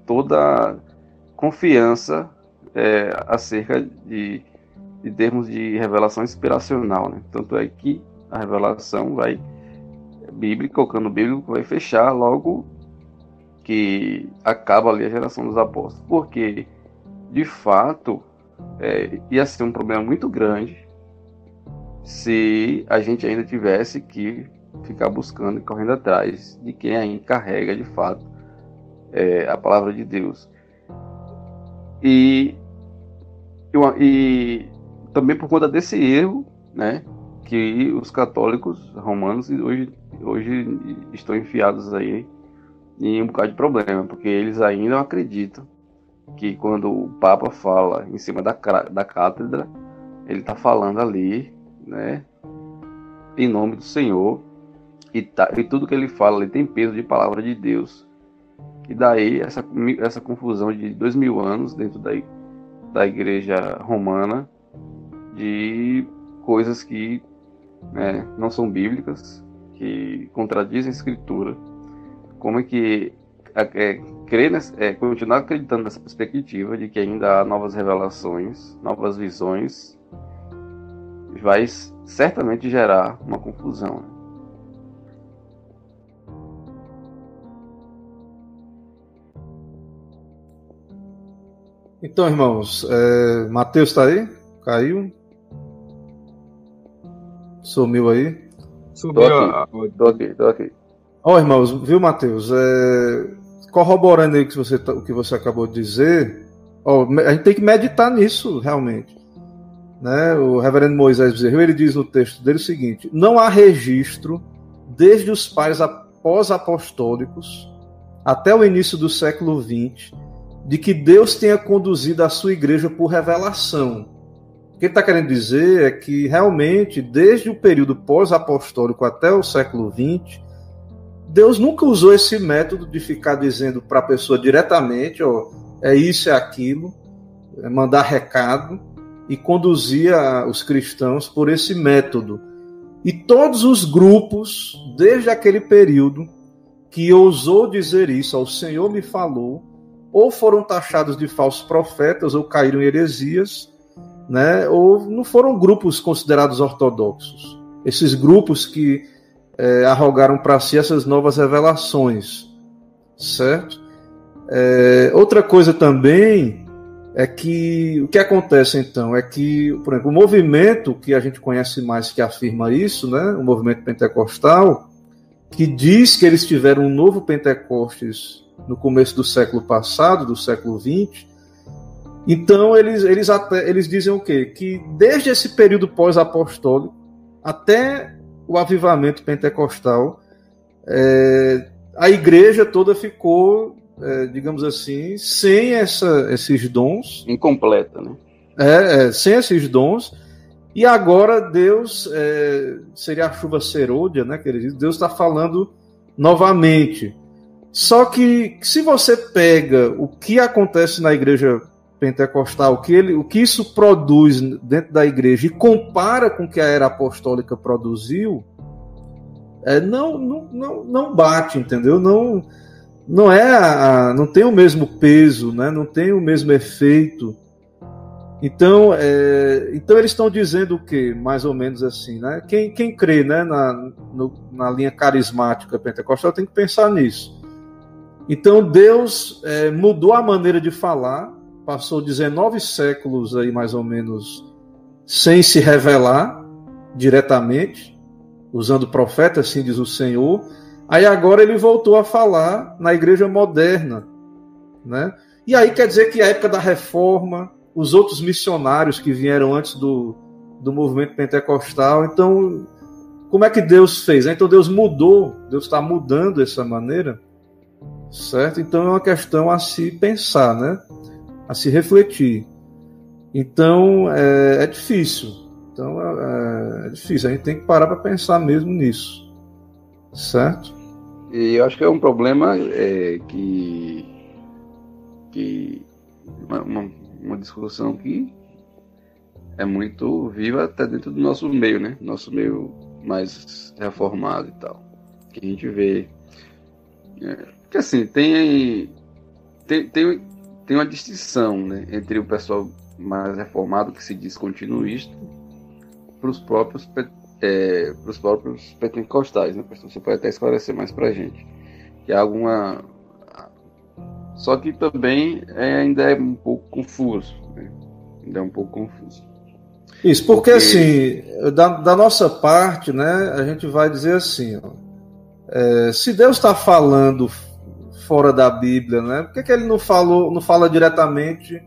toda confiança acerca de termos de revelação inspiracional, né? Tanto é que a revelação bíblica, o cano bíblico vai fechar logo que acaba ali a geração dos apóstolos, porque de fato ia ser um problema muito grande se a gente ainda tivesse que ficar buscando e correndo atrás de quem ainda carrega de fato a palavra de Deus. E também por conta desse erro, né, que os católicos romanos hoje estão enfiados aí em um bocado de problema, porque eles ainda não acreditam que quando o Papa fala em cima da cátedra, ele está falando ali, né, em nome do Senhor, e tudo que ele fala ali tem peso de palavra de Deus. E daí essa confusão de 2000 anos dentro da igreja romana, de coisas que, né, não são bíblicas, que contradizem a Escritura. Como é que continuar acreditando nessa perspectiva de que ainda há novas revelações, novas visões, vai certamente gerar uma confusão. Então, irmãos, Mateus está aí? Caiu? Sumiu aí? Subiu. Tô aqui. Ó, irmãos, viu, Mateus? Corroborando aí o que você acabou de dizer, a gente tem que meditar nisso, realmente. Né? O reverendo Moisés Bezerra, ele diz no texto dele o seguinte: não há registro, desde os pais pós-apostólicos até o início do século XX, de que Deus tenha conduzido a sua igreja por revelação. O que ele está querendo dizer é que, realmente, desde o período pós-apostólico até o século XX, Deus nunca usou esse método de ficar dizendo para a pessoa diretamente, é isso, é aquilo, mandar recado, e conduzir os cristãos por esse método. E todos os grupos, desde aquele período, que ousou dizer isso, o Senhor me falou, ou foram taxados de falsos profetas, ou caíram em heresias, né? Ou não foram grupos considerados ortodoxos. Esses grupos que arrogaram para si essas novas revelações, certo? Outra coisa também é que o que acontece então é que, por exemplo, o movimento que a gente conhece mais que afirma isso, né? O movimento pentecostal, que diz que eles tiveram um novo Pentecostes no começo do século passado, do século XX. Então eles dizem o quê? Que desde esse período pós-apostólico até o avivamento pentecostal, a igreja toda ficou, digamos assim, sem esses dons. Incompleta, né? Sem esses dons. E agora Deus, seria a chuva serôdia, né, que ele diz, Deus está falando novamente. Só que se você pega o que acontece na igreja pentecostal, o que isso produz dentro da igreja e compara com o que a era apostólica produziu, não bate, entendeu? Não tem o mesmo peso, né? Não tem o mesmo efeito. Então eles estão dizendo o quê? Mais ou menos assim, né? Quem crê, né, na linha carismática pentecostal tem que pensar nisso. Então Deus mudou a maneira de falar, passou 19 séculos aí mais ou menos sem se revelar diretamente, usando profeta, assim diz o Senhor. Aí agora ele voltou a falar na igreja moderna, né? E aí quer dizer que a época da reforma, os outros missionários que vieram antes do movimento pentecostal, então como é que Deus fez? Então Deus mudou, Deus está mudando essa maneira, certo? Então é uma questão a se pensar, né? A se refletir. Então é difícil. Então é difícil. A gente tem que parar para pensar mesmo nisso, certo? E eu acho que é um problema uma discussão que é muito viva até dentro do nosso meio, né? Nosso meio mais reformado e tal. Que a gente vê. Porque assim, tem uma distinção, né, entre o pessoal mais reformado, que se diz continuista, para os próprios pentecostais, né? Você pode até esclarecer mais para a gente. Que há alguma... Só que também ainda é um pouco confuso, né? Ainda é um pouco confuso. Isso, porque assim, da nossa parte, né, a gente vai dizer assim, se Deus está falando fora da Bíblia, né, por que ele não fala diretamente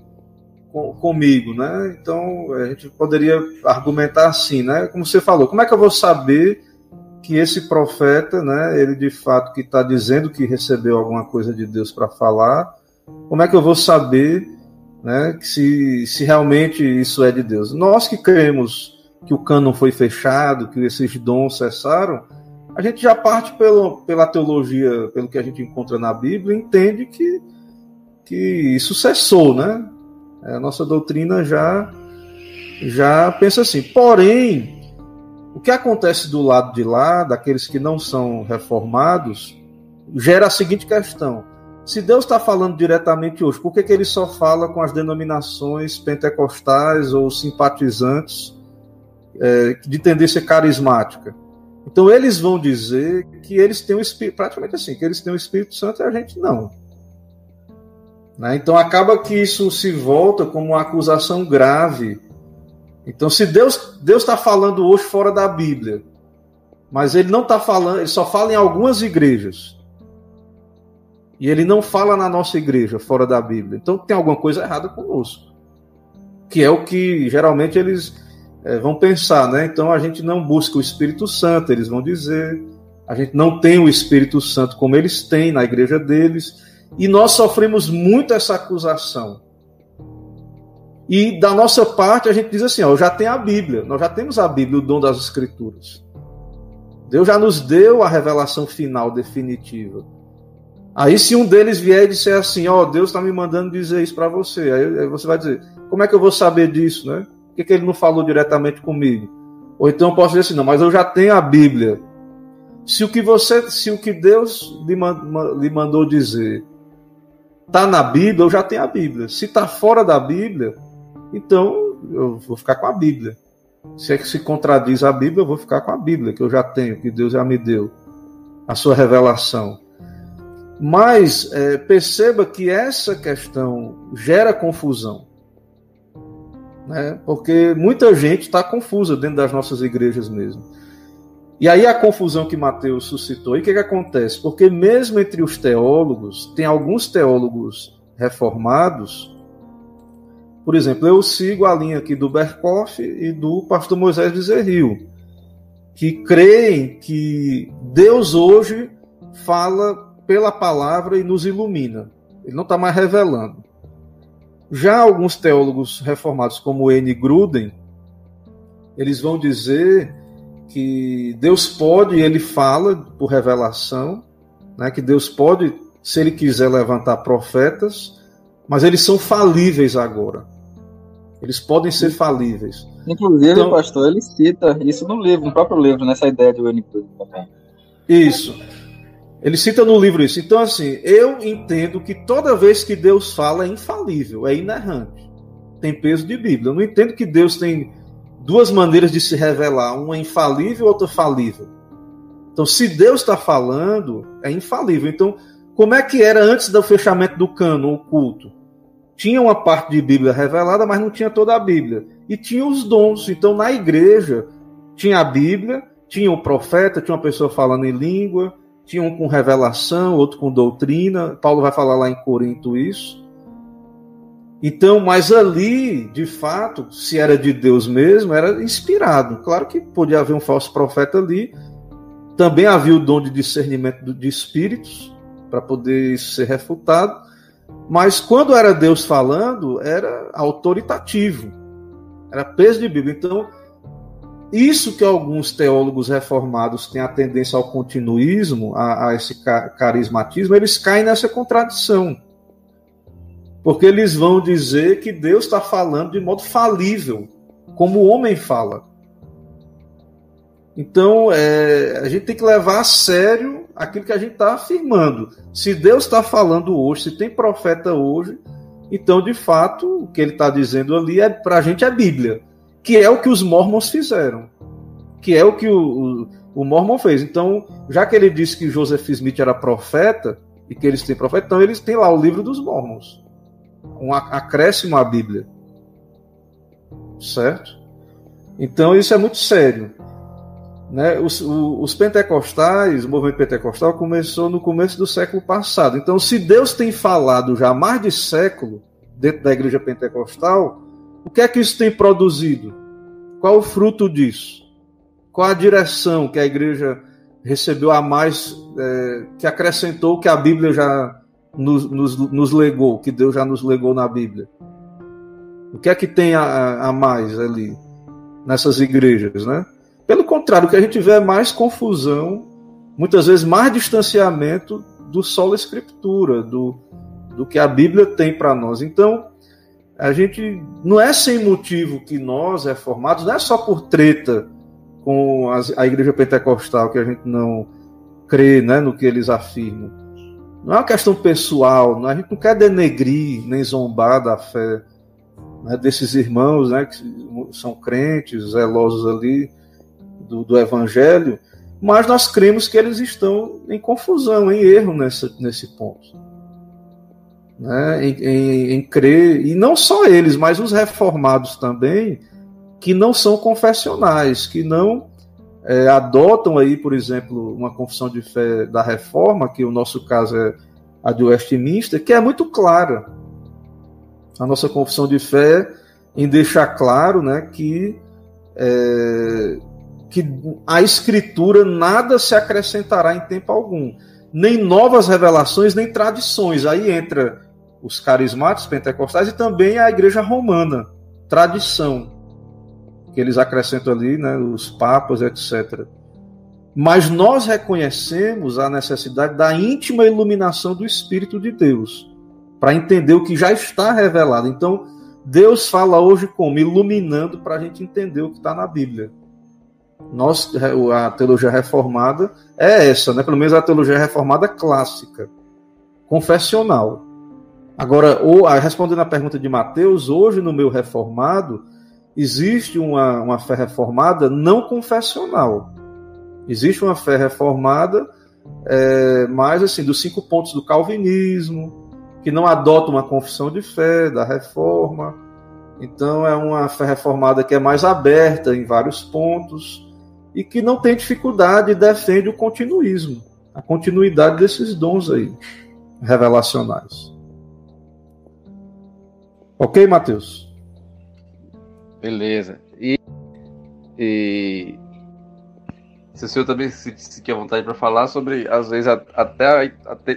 comigo, né? Então a gente poderia argumentar assim, né? Como você falou, como é que eu vou saber que esse profeta, né, ele de fato que está dizendo que recebeu alguma coisa de Deus para falar, como é que eu vou saber, né, se realmente isso é de Deus? Nós que cremos que o cânon foi fechado, que esses dons cessaram, a gente já parte pela teologia, pelo que a gente encontra na Bíblia, entende que isso cessou, né? A nossa doutrina já pensa assim. Porém, o que acontece do lado de lá, daqueles que não são reformados, gera a seguinte questão: se Deus está falando diretamente hoje, por que ele só fala com as denominações pentecostais ou simpatizantes de tendência carismática? Então eles vão dizer que eles têm o Espírito, praticamente assim, que eles têm o Espírito Santo e a gente não. Né? Então acaba que isso se volta como uma acusação grave. Então, se Deus está falando hoje fora da Bíblia, mas ele não está falando, ele só fala em algumas igrejas, e ele não fala na nossa igreja fora da Bíblia, então tem alguma coisa errada conosco, que é o que geralmente eles vão pensar, né? Então a gente não busca o Espírito Santo, eles vão dizer, a gente não tem o Espírito Santo como eles têm na igreja deles, e nós sofremos muito essa acusação. E da nossa parte a gente diz assim, ó, eu já tenho a Bíblia, nós já temos a Bíblia, o dom das Escrituras. Deus já nos deu a revelação final, definitiva. Aí se um deles vier e disser assim, ó, Deus está me mandando dizer isso para você, aí você vai dizer, como é que eu vou saber disso, né? Por que ele não falou diretamente comigo? Ou então eu posso dizer assim, não, mas eu já tenho a Bíblia. Se o que Deus lhe mandou dizer está na Bíblia, eu já tenho a Bíblia. Se está fora da Bíblia, então eu vou ficar com a Bíblia. Se é que se contradiz a Bíblia, eu vou ficar com a Bíblia, que eu já tenho, que Deus já me deu, a sua revelação. Mas perceba que essa questão gera confusão, né? Porque muita gente está confusa dentro das nossas igrejas mesmo. E aí a confusão que Mateus suscitou, e o que acontece? Porque mesmo entre os teólogos, tem alguns teólogos reformados. Por exemplo, eu sigo a linha aqui do Berkoff e do pastor Moisés Bezerril, que creem que Deus hoje fala pela palavra e nos ilumina. Ele não está mais revelando. Já alguns teólogos reformados, como N. Gruden, eles vão dizer que Deus pode, e ele fala por revelação, né, que Deus pode, se ele quiser, levantar profetas, mas eles são falíveis agora. Eles podem ser falíveis. Inclusive, então, pastor, ele cita isso no livro, no próprio livro, nessa ideia de Wayne Gruden também. Isso. Ele cita no livro isso. Então, assim, eu entendo que toda vez que Deus fala é infalível, é inerrante. Tem peso de Bíblia. Eu não entendo que Deus tem duas maneiras de se revelar, uma infalível e outra falível. Então, se Deus está falando, é infalível. Então, como é que era antes do fechamento do cânon, o culto? Tinha uma parte de Bíblia revelada, mas não tinha toda a Bíblia. E tinha os dons. Então, na igreja, tinha a Bíblia, tinha o profeta, tinha uma pessoa falando em língua, tinha um com revelação, outro com doutrina. Paulo vai falar lá em Corinto isso. Então, mas ali, de fato, se era de Deus mesmo, era inspirado. Claro que podia haver um falso profeta ali. Também havia o dom de discernimento de espíritos, para poder isso ser refutado. Mas quando era Deus falando, era autoritativo. Era peso de Bíblia. Então, isso que alguns teólogos reformados têm a tendência ao continuismo, a esse carismatismo, eles caem nessa contradição. Porque eles vão dizer que Deus está falando de modo falível, como o homem fala. Então, a gente tem que levar a sério aquilo que a gente está afirmando. Se Deus está falando hoje, se tem profeta hoje, então, de fato, o que ele está dizendo ali para a gente é Bíblia, que é o que os mormons fizeram, que é o que o Mormon fez. Então, já que ele disse que Joseph Smith era profeta, e que eles têm profeta, então eles têm lá o livro dos mormons, um acréscimo à Bíblia. Certo? Então, isso é muito sério. Né? Os pentecostais, o movimento pentecostal começou no começo do século passado. Então, se Deus tem falado já há mais de século dentro da igreja pentecostal, o que é que isso tem produzido? Qual o fruto disso? Qual a direção que a igreja recebeu a mais, que acrescentou o que a Bíblia já nos legou, que Deus já nos legou na Bíblia? O que é que tem a mais ali, nessas igrejas, né? Pelo contrário, o que a gente vê é mais confusão, muitas vezes mais distanciamento do sola escritura, do que a Bíblia tem para nós. Então, a gente não é sem motivo que nós, reformados, não é só por treta com a igreja pentecostal que a gente não crê, né, no que eles afirmam. Não é uma questão pessoal, a gente não quer denegrir nem zombar da fé, né, desses irmãos, né, que são crentes, zelosos ali do Evangelho, mas nós cremos que eles estão em confusão, em erro nesse ponto. Né, em crer, e não só eles, mas os reformados também, que não são confessionais, que não adotam aí, por exemplo, uma confissão de fé da Reforma, que o nosso caso é a de Westminster, que é muito clara. A nossa confissão de fé em deixar claro, né, que a Escritura nada se acrescentará em tempo algum. Nem novas revelações, nem tradições. Aí entra os carismáticos pentecostais e também a igreja romana, tradição, que eles acrescentam ali, né, os papas, etc. Mas nós reconhecemos a necessidade da íntima iluminação do Espírito de Deus, para entender o que já está revelado. Então, Deus fala hoje como? Iluminando para a gente entender o que está na Bíblia. A teologia reformada é essa, né? Pelo menos a teologia reformada clássica, confessional. Agora, respondendo à pergunta de Mateus, hoje no meu reformado, existe uma fé reformada não confessional. Existe uma fé reformada, mais assim, dos 5 pontos do calvinismo, que não adota uma confissão de fé da reforma. Então é uma fé reformada que é mais aberta em vários pontos e que não tem dificuldade e defende o continuismo, a continuidade desses dons aí, revelacionais. Ok, Matheus? Beleza. E se o senhor também se sentir à vontade para falar sobre, às vezes, até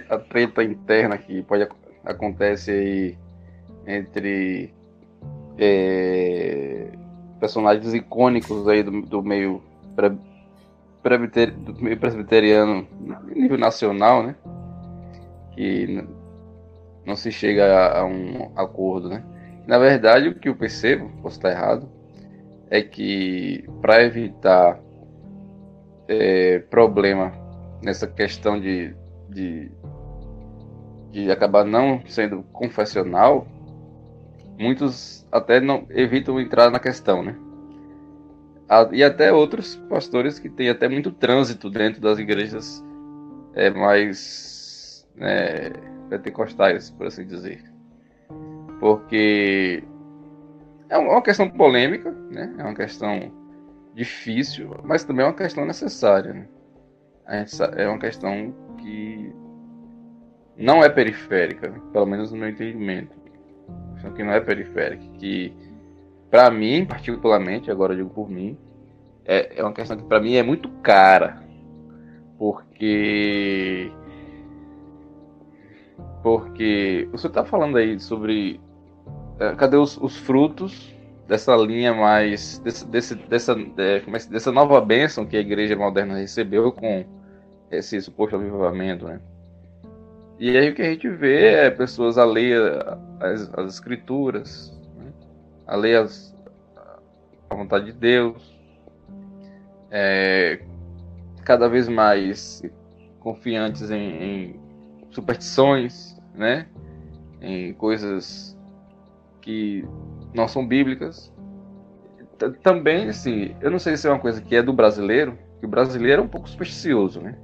a treta interna que acontece aí entre personagens icônicos aí do meio presbiteriano, nível nacional, né? Que não se chega a um acordo, né? Na verdade, o que eu percebo, posso estar errado, é que para evitar problema nessa questão de acabar não sendo confessional, muitos até não evitam entrar na questão, né? E até outros pastores que têm até muito trânsito dentro das igrejas mais pentecostais, por assim dizer. Porque é uma questão polêmica, né? É uma questão difícil, mas também é uma questão necessária, né? É uma questão que não é periférica, né? Pelo menos no meu entendimento. Uma questão que não é periférica, que para mim, particularmente, agora eu digo por mim, é uma questão que para mim é muito cara, porque o senhor está falando aí sobre cadê os frutos dessa linha mais dessa nova bênção que a igreja moderna recebeu com esse suposto avivamento, né? E aí o que a gente vê é pessoas alheias às escrituras, né? Alheias à vontade de Deus, cada vez mais confiantes em superstições, né? Em coisas que não são bíblicas. Também, assim, eu não sei se é uma coisa que é do brasileiro, que o brasileiro é um pouco supersticioso, né?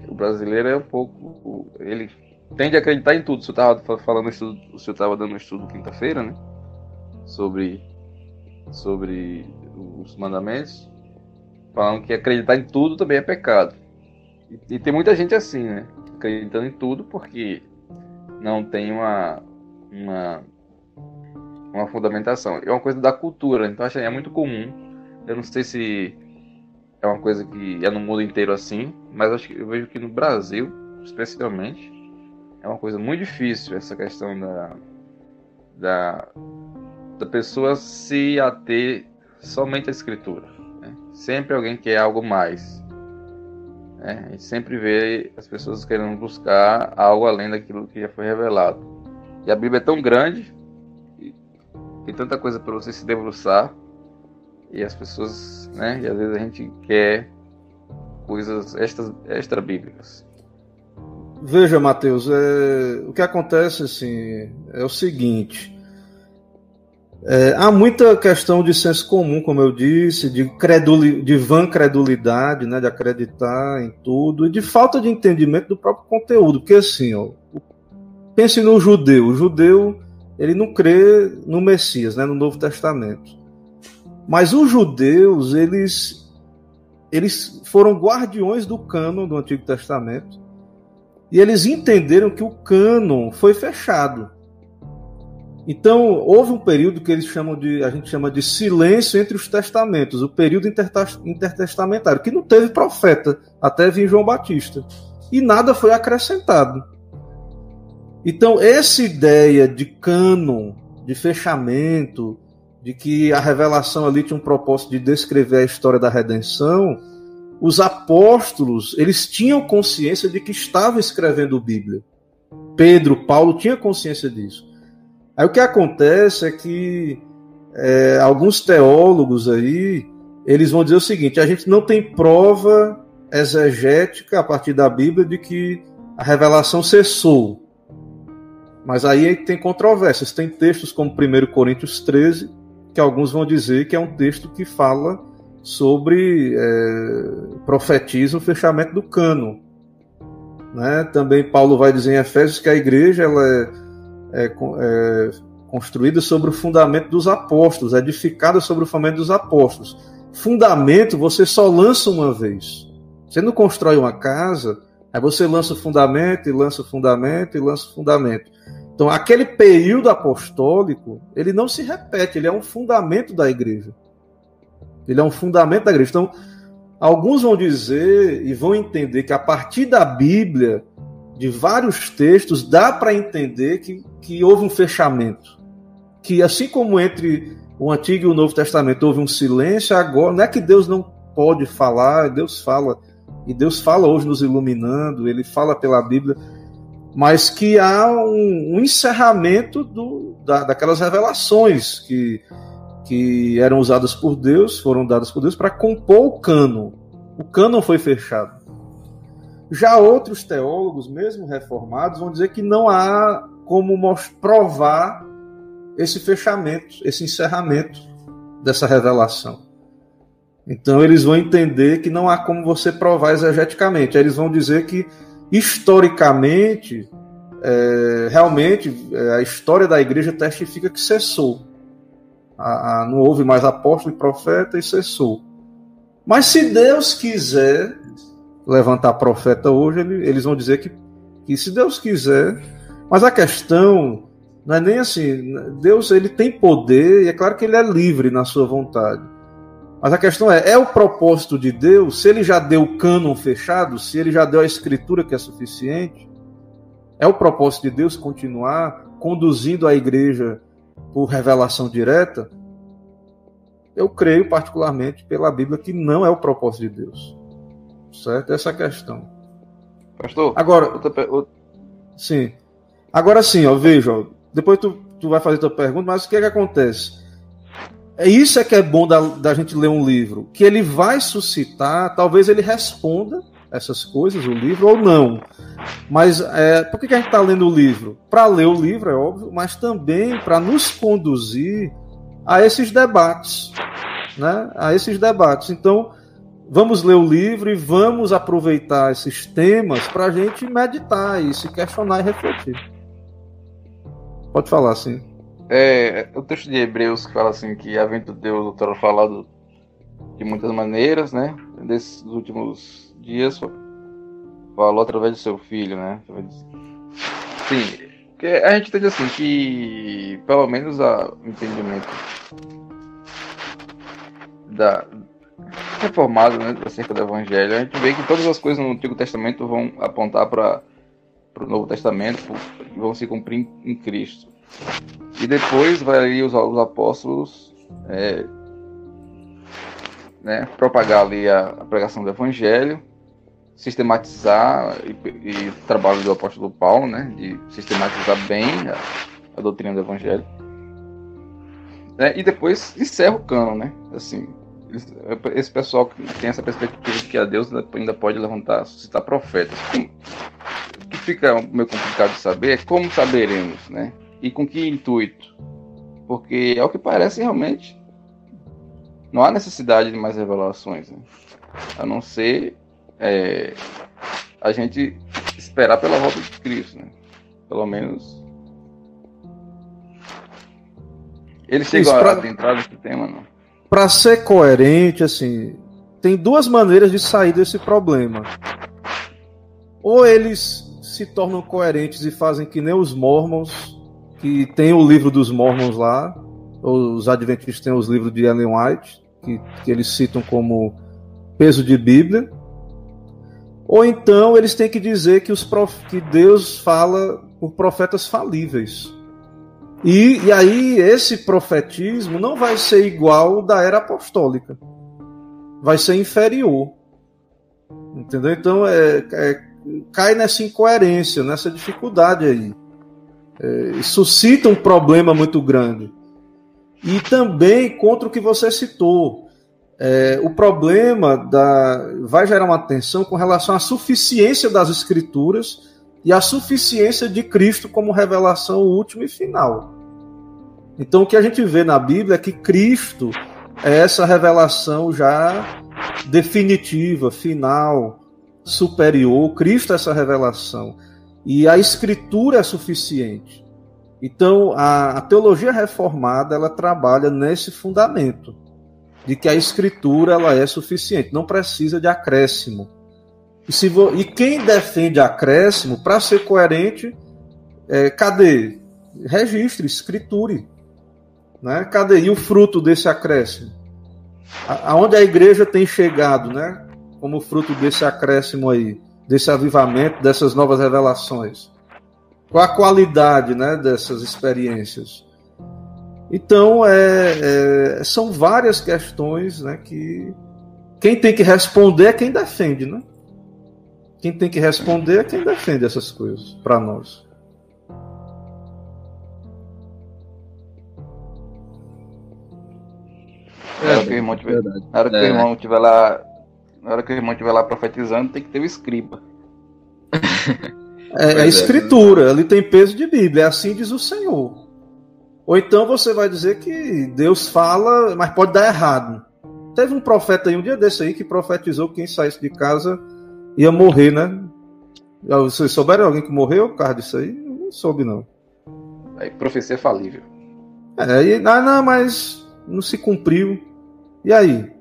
O brasileiro é um pouco... Ele tende a acreditar em tudo. O senhor estava falando estudo, o senhor estava dando um estudo quinta-feira, né? Sobre os mandamentos, falando que acreditar em tudo também é pecado. E tem muita gente assim, né? Acreditando em tudo porque não tem uma fundamentação. É uma coisa da cultura, então acho que é muito comum. Eu não sei se é uma coisa que é no mundo inteiro assim, mas eu vejo que no Brasil, especialmente, é uma coisa muito difícil essa questão da pessoa se ater somente à escritura, né? Sempre alguém quer algo mais, né? A gente sempre vê as pessoas querendo buscar algo além daquilo que já foi revelado. E a Bíblia é tão grande, tem tanta coisa para você se debruçar, e as pessoas, né? E às vezes a gente quer coisas extra bíblicas. Veja, Mateus, o que acontece assim, é o seguinte: há muita questão de senso comum, como eu disse, de vã credulidade, né, de acreditar em tudo, e de falta de entendimento do próprio conteúdo. Porque assim, ó, pense no judeu. O judeu, ele não crê no Messias, né, no Novo Testamento. Mas os judeus, eles foram guardiões do cânon do Antigo Testamento, e eles entenderam que o cânon foi fechado. Então, houve um período que a gente chama de silêncio entre os testamentos, o período intertestamentário, que não teve profeta, até vir João Batista. E nada foi acrescentado. Então, essa ideia de cânon, de fechamento, de que a revelação ali tinha um propósito de descrever a história da redenção, os apóstolos, eles tinham consciência de que estavam escrevendo Bíblia. Pedro, Paulo tinham consciência disso. Aí o que acontece é que alguns teólogos aí, eles vão dizer o seguinte: a gente não tem prova exegética a partir da Bíblia de que a revelação cessou. Mas aí tem controvérsias. Tem textos como 1 Coríntios 13, que alguns vão dizer que é um texto que fala sobre profetiza o fechamento do cânon, né? Também Paulo vai dizer em Efésios que a igreja ela é construída sobre o fundamento dos apóstolos, edificada sobre o fundamento dos apóstolos. Fundamento você só lança uma vez. Você não constrói uma casa, aí você lança o fundamento, e lança o fundamento, e lança o fundamento. Então, aquele período apostólico, ele não se repete, ele é um fundamento da igreja. Ele é um fundamento da igreja. Então, alguns vão dizer e vão entender que a partir da Bíblia, de vários textos, dá para entender que houve um fechamento. Que assim como entre o Antigo e o Novo Testamento houve um silêncio, agora não é que Deus não pode falar, Deus fala. E Deus fala hoje nos iluminando, Ele fala pela Bíblia, mas que há um encerramento daquelas revelações que eram usadas por Deus, foram dadas por Deus para compor o cânon. O cânon foi fechado. Já outros teólogos, mesmo reformados, vão dizer que não há como provar esse fechamento, esse encerramento dessa revelação. Então eles vão entender que não há como você provar exegeticamente. Eles vão dizer que historicamente, realmente, a história da igreja testifica que cessou. Não houve mais apóstolo e profeta e cessou. Mas se Deus quiser levantar profeta hoje, eles vão dizer que se Deus quiser. Mas a questão não é nem assim. Deus, ele tem poder, e é claro que ele é livre na sua vontade. Mas a questão é o propósito de Deus? Se ele já deu o cânon fechado, se ele já deu a escritura que é suficiente, é o propósito de Deus continuar conduzindo a igreja por revelação direta? Eu creio particularmente pela Bíblia que não é o propósito de Deus. Certo? Essa é a questão. Pastor, agora, sim. Agora sim, veja, depois tu vai fazer tua pergunta, mas o que é que acontece? Isso é que é bom da gente ler um livro, que ele vai suscitar, talvez ele responda essas coisas, o livro, ou não. Mas por que a gente está lendo o livro? Para ler o livro, é óbvio, mas também para nos conduzir a esses debates, né? A esses debates. Então, vamos ler o livro e vamos aproveitar esses temas para a gente meditar e se questionar e refletir. Pode falar, sim. O texto de Hebreus que fala assim que havendo Deus outrora falado de muitas maneiras, né? Desses últimos dias falou através do seu filho, né? Sim, porque a gente entende assim que pelo menos o entendimento reformado, né, acerca do Evangelho, a gente vê que todas as coisas no Antigo Testamento vão apontar para o Novo Testamento e vão se cumprir em Cristo. E depois vai ali os apóstolos propagar ali a pregação do Evangelho, sistematizar e o trabalho do apóstolo Paulo, né, de sistematizar bem a doutrina do Evangelho. E depois encerra o cânon, né? Assim, esse pessoal que tem essa perspectiva de que a Deus ainda pode levantar, suscitar profetas. O que fica meio complicado de saber é como saberemos, né? E com que intuito? Porque, ao que parece, realmente não há necessidade de mais revelações, né? A não ser a gente esperar pela volta de Cristo, né? Pelo menos ele chegou a adentrar nesse tema, não? Para ser coerente, assim, tem duas maneiras de sair desse problema. Ou eles se tornam coerentes e fazem que nem os Mormons, que tem o livro dos Mormons lá, ou os Adventistas têm os livros de Ellen White, que eles citam como peso de Bíblia. Ou então eles têm que dizer que Deus fala por profetas falíveis. E aí esse profetismo não vai ser igual ao da era apostólica. Vai ser inferior. Entendeu? Então cai nessa incoerência, nessa dificuldade aí. Suscita um problema muito grande. E também contra o que você citou. O problema vai gerar uma tensão com relação à suficiência das Escrituras e à suficiência de Cristo como revelação última e final. Então o que a gente vê na Bíblia é que Cristo é essa revelação já definitiva, final, superior. Cristo é essa revelação. E a Escritura é suficiente. Então a teologia reformada ela trabalha nesse fundamento de que a Escritura ela é suficiente, não precisa de acréscimo. E quem defende acréscimo, para ser coerente, cadê? Registre, escriture. Né? Cadê? E o fruto desse acréscimo? Aonde a igreja tem chegado, né? Como fruto desse acréscimo aí, desse avivamento, dessas novas revelações? Qual a qualidade, né, dessas experiências? Então, são várias questões, né, que quem tem que responder é quem defende, né? Quem tem que responder é quem defende essas coisas para nós. Na hora que o irmão estiver lá profetizando, tem que ter o escriba. É a Escritura, ele tem peso de Bíblia, assim diz o Senhor. Ou então você vai dizer que Deus fala, mas pode dar errado. Teve um profeta aí um dia desse aí que profetizou que quem saísse de casa ia morrer, né? Vocês souberam alguém que morreu por causa disso aí? Eu não soube, não. Aí, profecia falível. Mas não se cumpriu. E aí?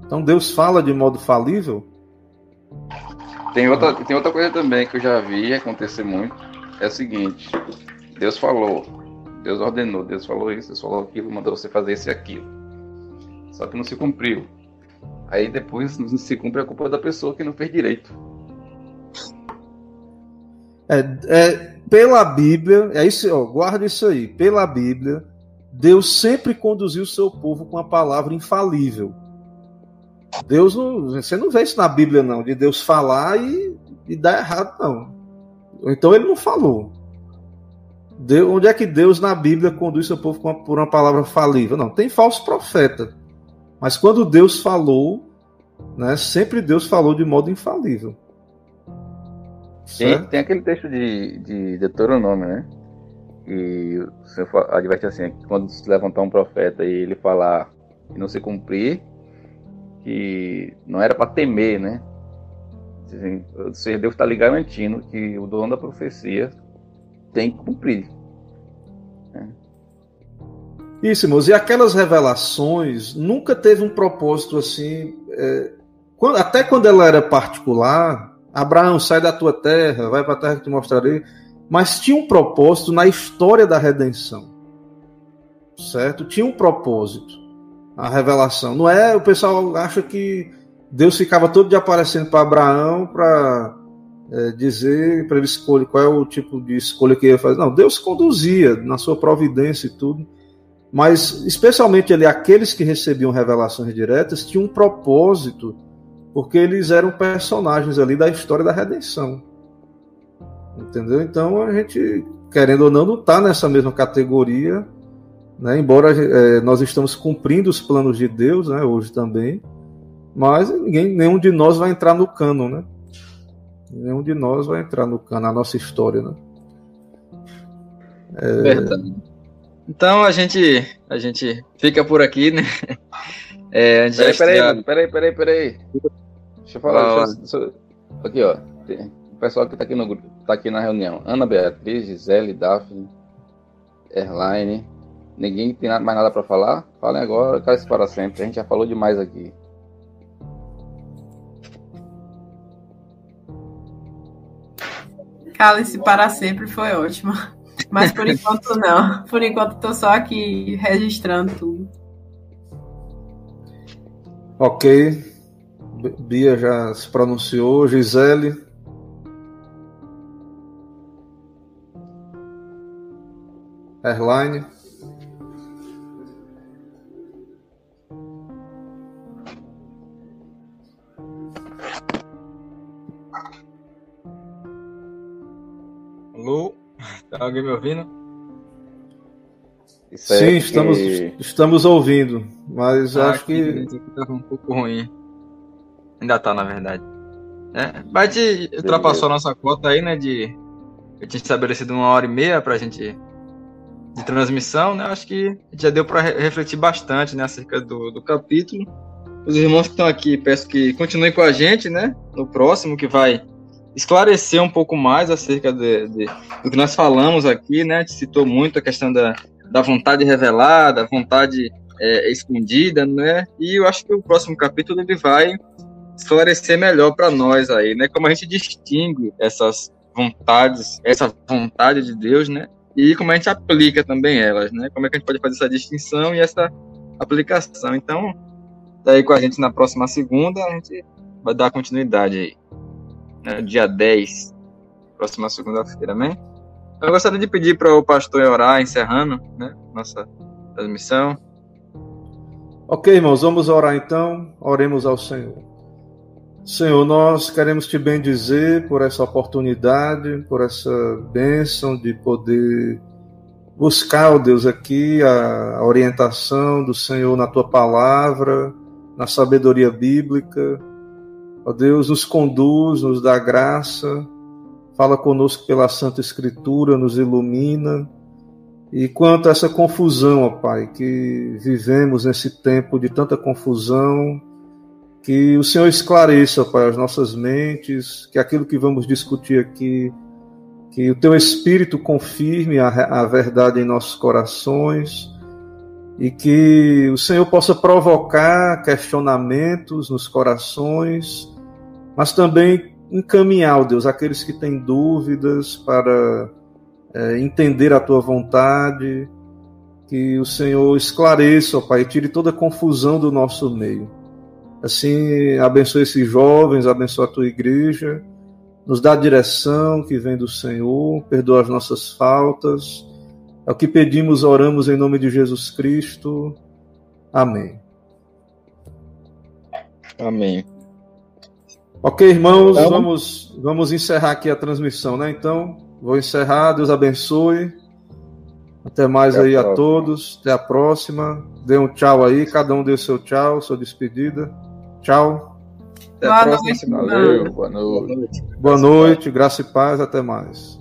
Então Deus fala de modo falível? Tem outra coisa também que eu já vi acontecer muito. É o seguinte: Deus falou, Deus ordenou, Deus falou isso, Deus falou aquilo, mandou você fazer isso e aquilo. Só que não se cumpriu. Aí depois não se cumpre a culpa da pessoa que não fez direito. Pela Bíblia, guarda isso aí. Pela Bíblia, Deus sempre conduziu o seu povo com a palavra infalível. Você não vê isso na Bíblia, não, de Deus falar e dar errado, não. Então ele não falou. Onde é que Deus na Bíblia conduz seu povo por uma palavra falível? Não, tem falso profeta. Mas quando Deus falou, né, sempre Deus falou de modo infalível. Tem aquele texto de Deuteronômio, né? E o Senhor adverte assim, que quando se levantar um profeta e ele falar e não se cumprir, que não era para temer, né? Ou seja, Deus está lhe garantindo que o dono da profecia tem que cumprir. Né? Isso, irmãos. E aquelas revelações nunca teve um propósito assim. Até quando ela era particular, Abraão, sai da tua terra, vai para a terra que te mostrarei. Mas tinha um propósito na história da redenção. Certo? Tinha um propósito. a revelação. Não é, o pessoal acha que Deus ficava todo dia aparecendo para Abraão para dizer para ele escolher qual é o tipo de escolha que ele ia fazer. Não, Deus conduzia na sua providência e tudo, mas especialmente aqueles que recebiam revelações diretas tinham um propósito, porque eles eram personagens ali da história da redenção. Entendeu? Então a gente, querendo ou não está nessa mesma categoria, né? Embora nós estamos cumprindo os planos de Deus, né, hoje também, mas nenhum de nós vai entrar no cânon, né? Nenhum de nós vai entrar no cânon, a nossa história, né? Verdade. Então a gente fica por aqui, né? Peraí. Deixa eu falar. Aqui, ó. O pessoal que tá aqui no grupo, tá aqui na reunião. Ana Beatriz, Gisele, Daphne, Erline. Ninguém tem mais nada para falar? Falem agora, cale-se para sempre. A gente já falou demais aqui. Cale-se para sempre foi ótimo. Mas por enquanto não. Por enquanto estou só aqui registrando tudo. Ok. Bia já se pronunciou. Gisele. Erline. Alô? Tá alguém me ouvindo? Sim, estamos ouvindo, mas acho que tá um pouco ruim. Ainda tá, na verdade. Mas a gente ultrapassou a nossa cota aí, né? Eu tinha estabelecido 1h30 pra gente de transmissão, né? Acho que já deu para refletir bastante, né, acerca do capítulo. Os irmãos que estão aqui, peço que continuem com a gente, né? No próximo, que vai esclarecer um pouco mais acerca do que nós falamos aqui, né? A gente citou muito a questão da vontade revelada, a vontade escondida, né? E eu acho que o próximo capítulo ele vai esclarecer melhor para nós aí, né? Como a gente distingue essas vontades, essa vontade de Deus, né? E como a gente aplica também elas, né? Como é que a gente pode fazer essa distinção e essa aplicação. Então, daí com a gente na próxima segunda, a gente vai dar continuidade aí. Né? Dia 10, próxima segunda-feira, amém? Eu gostaria de pedir para o pastor orar, encerrando, né, nossa transmissão. Ok, irmãos, vamos orar então. Oremos ao Senhor. Senhor, nós queremos te bendizer por essa oportunidade, por essa bênção de poder buscar, ó Deus, aqui a orientação do Senhor na tua palavra, na sabedoria bíblica. Ó Deus, nos conduz, nos dá graça, fala conosco pela Santa Escritura, nos ilumina. E quanto a essa confusão, ó Pai, que vivemos nesse tempo de tanta confusão, que o Senhor esclareça, ó Pai, as nossas mentes, que aquilo que vamos discutir aqui, que o Teu Espírito confirme a verdade em nossos corações e que o Senhor possa provocar questionamentos nos corações, mas também encaminhar, ó Deus, aqueles que têm dúvidas para entender a Tua vontade, que o Senhor esclareça, ó Pai, e tire toda a confusão do nosso meio. Assim, abençoe esses jovens, abençoe a Tua igreja, nos dá a direção que vem do Senhor, perdoa as nossas faltas. É o que pedimos, oramos em nome de Jesus Cristo. Amém. Amém. Ok, irmãos, vamos encerrar aqui a transmissão, né? Então, vou encerrar, Deus abençoe. Até mais aí a todos, até a próxima. Dê um tchau aí, cada um dê o seu tchau, sua despedida. Tchau. Até a próxima. Valeu, boa noite. Boa noite, graça e paz, até mais.